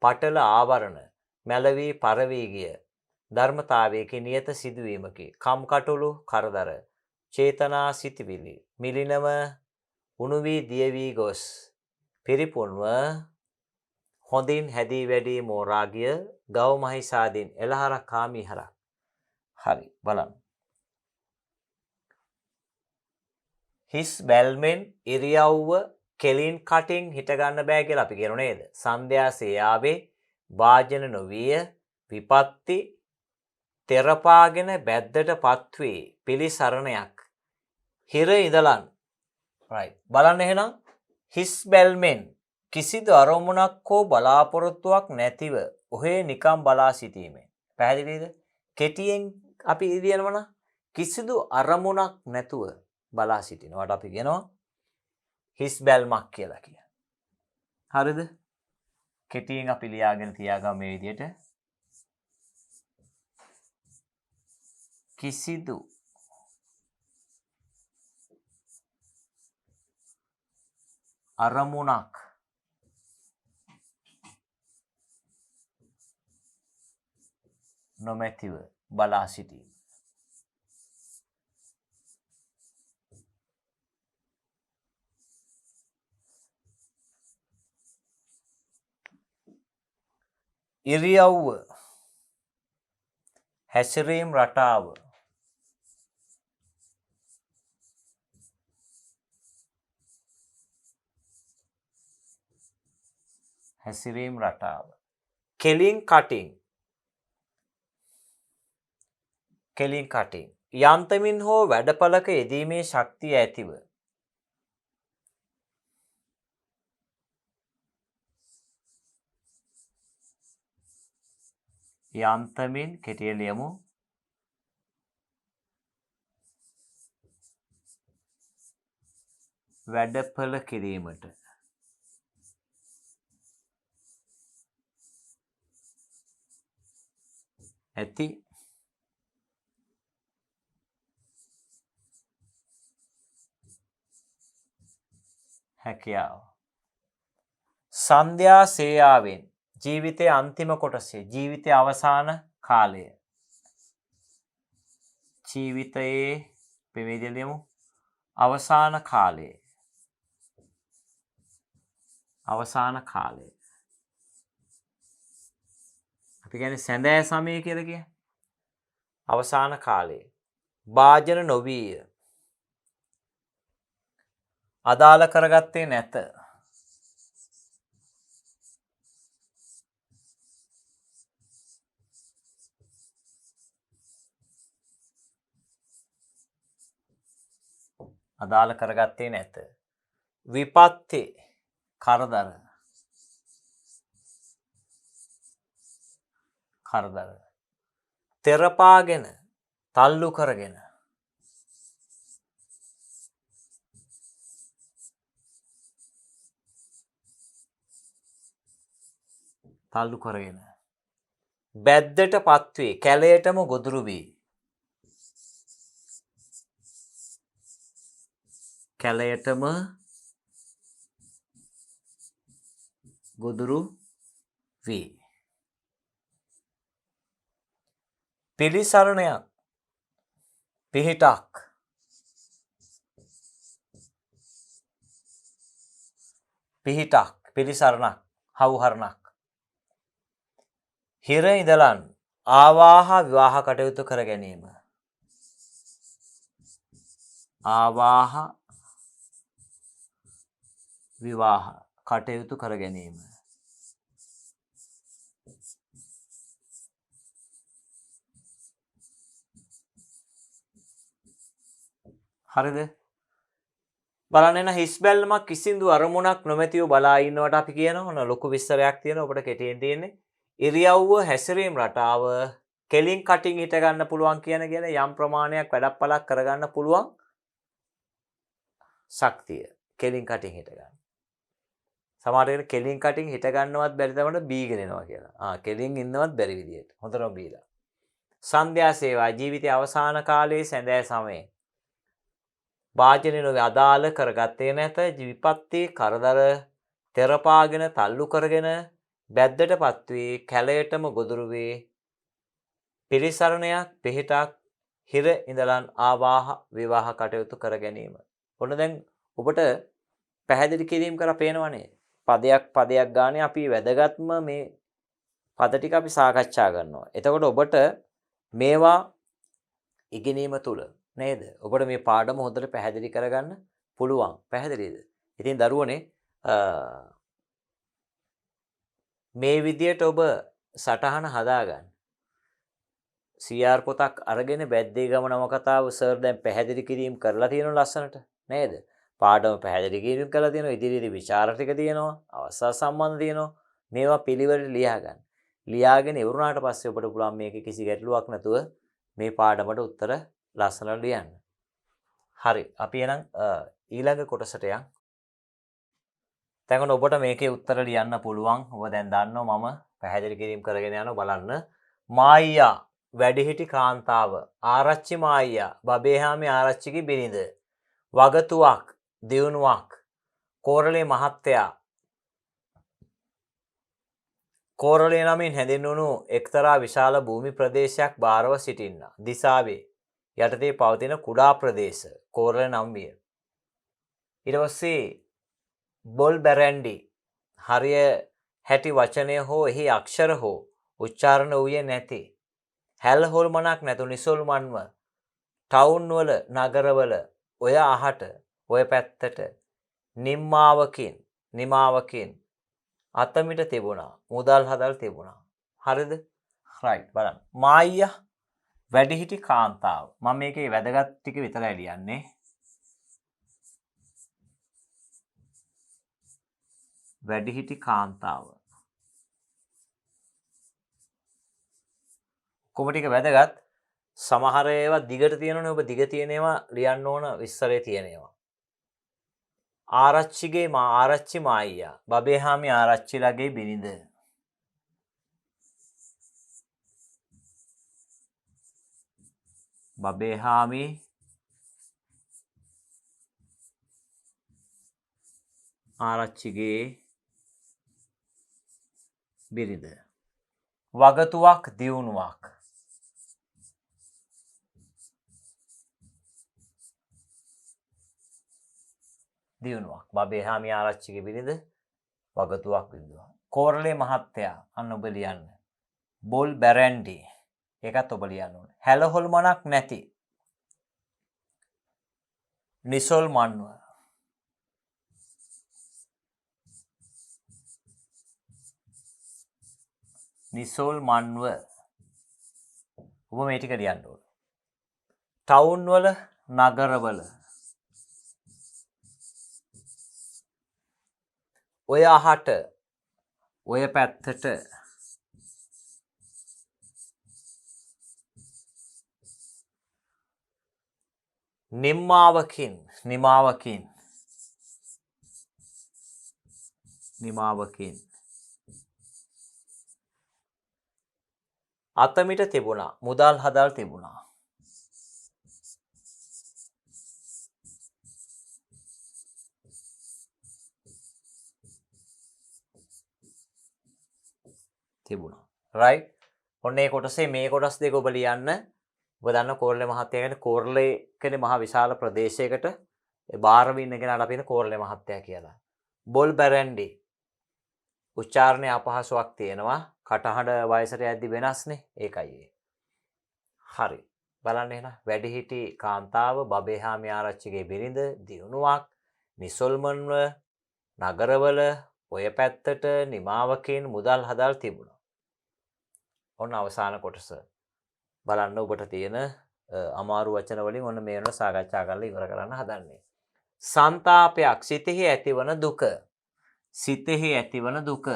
පටල ආවරණ, මැලවි පරවී ගිය ධර්මතාවයක නියත සිදුවීමකි. කම්කටොළු කරදර, චේතනා සිතිවිලි, මිලිනව උණු වී දිය වී ගොස්, පිරිපුන්ව හොඳින් හැදී වැඩි මෝරා ගිය ගව මහිසාදීන් එළහරක් කාමීහරක්. හරි බලන්න. හිස් බැල්මෙන් ඉරියව්ව කෙලින් කටින් හිට ගන්න බෑ කියලා අපි කියනු නේද? සන්ධ්‍යා සේයාවේ වාජන නොවිය විපත්ති තෙරපාගෙන බැද්දට පත්වේ පිළිසරණයක් හිර ඉඳලන්. right බලන්න එහෙනම් හිස් බැල්මෙන් කිසිදු අරමුණක් හෝ බලාපොරොත්තුවක් නැතිව ඔහේ නිකම් බලා සිටීමෙන්. පැහැදිලිද? කෙටියෙන් අපි කියනවනම් කිසිදු අරමුණක් නැතුව බලා සිටිනවට අපි කියනවා හිස් බැල්මක් කියලා කියනවා. හරිද? කෙටියෙන් අපි ලියාගෙන තියාගමු මේ විදිහට. කිසිදු අරමුණක් නොමැතිව බලා සිටීම. ඉරියව්ව හැසිරීම් රටාව හැසිරීම් රටාව කෙලින් කටින් යන්තමින් හෝ වැඩපලක යෙදීමේ ශක්තිය ඇතිව යන්තමින් කෙටිය ලියමු වැඩපල කිරීමට ඇති හැකියාව. සන්ධ්‍යා සේයාවෙන් ජීවිතයේ අන්තිම කොටසේ ජීවිතයේ අවසාන කාලය ජීවිතයේ පෙවිදෙලියමු අවසාන කාලය අපි කියන්නේ සැඳෑ සමය කියලා කියන්නේ අවසාන කාලයේ වාජන නොවිය අදාළ කරගත්තේ නැත. අදාළ කරගත්තේ නැත. විපත්ති කරදර තෙරපාගෙන තල්ලු කරගෙන බැද්දට පත්වේ කැලයටම ගොදුරු වී පිළිසරණයක් පිහිටක් පිළිසරණක් හවුහරණක් හිර ඉඳලන් ආවාහ විවාහ කටයුතු කර ගැනීම. ආවාහ විවාහ කටයුතු කර ගැනීම. හරිද? බලන්න එන හිස් බැල්මක් කිසිදු අරමුණක් නොමැතිව බලා ඉන්නවට අපි කියනවා න ලොකු විස්තරයක් තියෙනවා. ඔබට කෙටියෙන් තියෙන්නේ ඉරියව්ව හැසිරීම් රටාව කෙලින් කටින් හිට ගන්න පුළුවන් කියන යම් ප්‍රමාණයක් වැඩක් පළක් කරගන්න පුළුවන් ශක්තිය කෙලින් කටින් හිට ගන්න. සමහර වෙලාවට කෙලින් කටින් හිට ගන්නවත් බැරි තමන්ට බීගෙන එනවා කියලා. කෙලින් ඉන්නවත් බැරි විදියට. හොඳටම බීලා. සන්ධ්‍යා සේවා ජීවිතයේ අවසාන කාලයේ සැඳෑ සමයේ වාජනය අදාළ කරගත්තේ නැත. විපත්ති කරදර තෙරපාගෙන තල්ලු කරගෙන බැද්දට පත්වී කැලයටම ගොදුරු වේ පිළිසරණයක් පිහිටක් හිර ඉඳලන් ආවාහ විවාහ කටයුතු කර ගැනීම. ඔන්න දැන් ඔබට පැහැදිලි කිරීම කරලා පේනවනේ. පදයක් ගානේ අපි වැදගත්ම මේ පද ටික අපි සාකච්ඡා කරනවා. එතකොට ඔබට මේවා ඉගෙනීම තුල නේද? ඔබට මේ පාඩම හොඳට පැහැදිලි කරගන්න පුළුවන්. පැහැදිලිද? ඉතින් දරුවනේ මේ විදියට ඔබ සටහන හදාගන්න. CR පොතක් අරගෙන බැද්දේ ගම නවකතාව සර් දැන් පැහැදිලි කිරීම කරලා තියෙනවා ලස්සනට නේද? පාඩම පැහැදිලි කිරීම කරලා තියෙනවා. ඉදිරියේදී විචාර ටික තියෙනවා. අවස්ථා සම්බන්ධ තියෙනවා. මේවා පිළිවෙලට ලියා ගන්න. ලියාගෙන ඉවරුණාට පස්සේ ඔබට පුළුවන් මේකේ කිසි ගැටලුවක් නැතුව මේ පාඩමට උත්තර ලස්සනට ලියන්න. හරි. අපි එහෙනම් ඊළඟ කොටසට යමු. දැන් ඔබට මේකේ උත්තර ලියන්න පුළුවන්. ඔබ දැන් දන්නවා මම පැහැදිලි කිරීම කරගෙන යනවා බලන්න. මායියා වැඩිහිටි කාන්තාව ආරච්චි මායියා බබේහාමි ආරච්චිගේ බිරිඳ වගතුවක් දියුණුවක් කෝරළේ මහත්තයා කෝරළේ නමින් හැඳින්වුණු එක්තරා විශාල භූමි ප්‍රදේශයක් බාරව සිටින්න දිසාවේ යටතේ පවතින කුඩා ප්‍රදේශ කෝරළේ නම් විය. ඊට පස්සේ බොල් බැරැන්ඩි හරිය හැටි වචනය හෝ එහි අක්ෂර හෝ උච්චාරණ වූයේ නැති හැල් හොල්මනක් නැතු නිසල්මන්ව ටවුන් වල නගරවල ඔය අහට ඔය පැත්තට නිමාවකින් අතමිට තිබුණා මුදල් හදල් තිබුණා. හරිද? රයිට් බලන්න. මායියා වැඩිහිටි කාන්තාව. මම මේකේ වැදගත් ටික විතරයි ලියන්නේ. වැඩිහිටි කාන්තාව. කොම ටික වැදගත්. සමහර ඒවා දිගට තියෙනවනේ ඔබ දිග තියෙන ඒවා ලියන්න ඕන විස්තරේ තියෙන ඒවා. ආරච්චි මායියා බබේහාමි ආරච්චිලාගේ බිරිඳ. බබේහාමි ආරච්චිගේ බිරිඳ. වගතුවක් දියුණුවක්. බබේහාමි ආරච්චිගේ බිරිඳ වගතුවක් විඳුවා. කෝරළේ මහත්තයා අන්න ඔබ ලියන්න. බොල් බැරැන්ඩි ඒකත් ඔබ ලියන්න ඕනේ. හැලහොල්මනක් නැති නිසල්මන්ව ඔබ මේ ටික ලියන්න ඕනේ. ටවුන් වල නගරවල ඔය අහට ඔය පැත්තට නිමාවකින් අතමිට තිබුණා මුදල් හදල් තිබුණා. රයිට්. ඔන්න ඒ කොටසේ මේ කොටස් දෙක ඔබ ලියන්න. ඔබ දන්න කෝරළේ මහත්තයා කියන්නේ කෝරළේ කියන්නේ මහා විශාල ප්‍රදේශයකට බාරව ඉන්න කෙනාට අපි කියන කෝරළේ මහත්තයා කියලා. බොල් බැරැන්ඩි උච්චාරණයේ අපහසුාවක් තියෙනවා. කටහඬ වයසට යද්දි වෙනස්නේ. ඒකයි ඒ. හරි. බලන්න එහෙනම් වැඩිහිටි කාන්තාව බබේහාමි ආරච්චිගේ බිරිඳ දියුණුවක් නිසල්මන්ව නගරවල ඔය පැත්තට නිමාවකින් මුදල් හදල් තිබුණා. ඔන්න අවසාන කොටස. බලන්න ඔබට තියෙන අමාරු වචන වලින් ඔන්න මේ වෙනකොට සාකච්ඡා කරලා ඉවර කරන්න හදන්නේ. සන්තාපයක් සිතෙහි ඇතිවන දුක. සිතෙහි ඇතිවන දුක.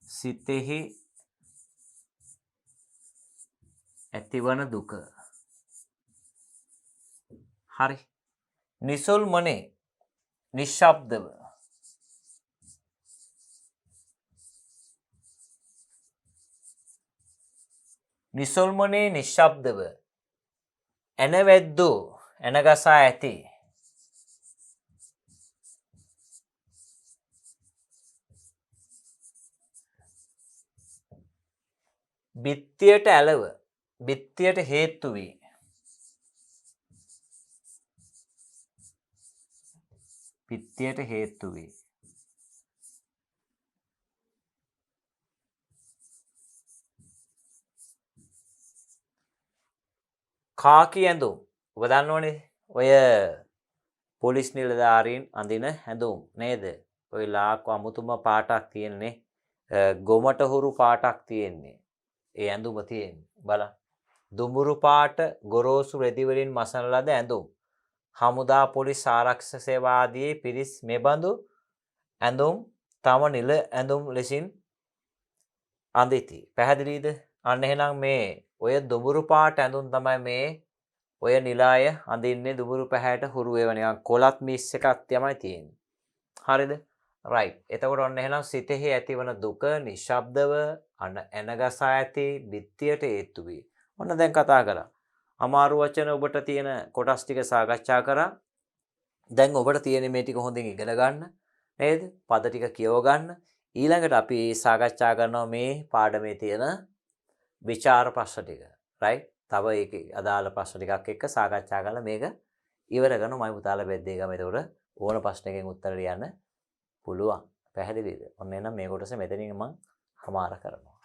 සිතෙහි ඇතිවන දුක. හරි. නිසල්මනේ නිශ්ශබ්දව නිසල්මනේ නිශ්ශබ්දව ඇනවැද්දෝ ඇනගසා ඇති බිත්තියට ඇලව බිත්තියට හේතු වී පිත්තියට හේතු වේ. කාකි ඇඳුම්. ඔබ දන්නවනේ ඔය පොලිස් නිලධාරීන් අඳින ඇඳුම් නේද? ඔය ලාක් අමුතුම පාටක් තියෙන්නේ. ගොමට හුරු පාටක් තියෙන්නේ. ඒ ඇඳුම තියෙන්නේ. බලන්න. දුඹුරු පාට ගොරෝසු රෙදි වලින් මසන ලද ඇඳුම්. හමුදා පොලිස් ආරක්ෂක සේවා ආදී පිරිස් මෙබඳු ඇඳුම් තම නිල ඇඳුම් ලෙසින් අඳිති. පැහැදිලිද? අන්න එහෙනම් මේ ඔය දුඹුරු පාට ඇඳුම් තමයි මේ ඔය නිලාය අඳින්නේ දුඹුරු පැහැයට හුරු ඒවා නිකන් කොලත් මිස් එකක් තමයි තියෙන්නේ. හරිද? රයිට්. එතකොට ඔන්න එහෙනම් සිතෙහි ඇතිවන දුක නිශ්ශබ්දව එනගසා ඇති බිත්තියට හේතු වේ. ඔන්න දැන් කතා කරා. අමාරු වචන ඔබට තියෙන කොටස් ටික සාකච්ඡා කරා. දැන් ඔබට තියෙන මේ ටික හොඳින් ඉගෙන ගන්න. නේද? පද ටික කියව ගන්න. ඊළඟට අපි සාකච්ඡා කරනවා මේ පාඩමේ තියෙන විචාර ප්‍රශ්න ටික. රයිට්? තව ඒකේ අදාළ ප්‍රශ්න ටිකක් එක්ක සාකච්ඡා කරලා මේක ඉවර කරනවා. මම පුතාලා බෙද්දේ ගම. ඒතකොට ඕන ප්‍රශ්නයකින් උත්තර ලියන්න පුළුවන්. පැහැදිලිද? ඔන්න එහෙනම් මේ කොටස මෙතනින් මම හමාර කරනවා.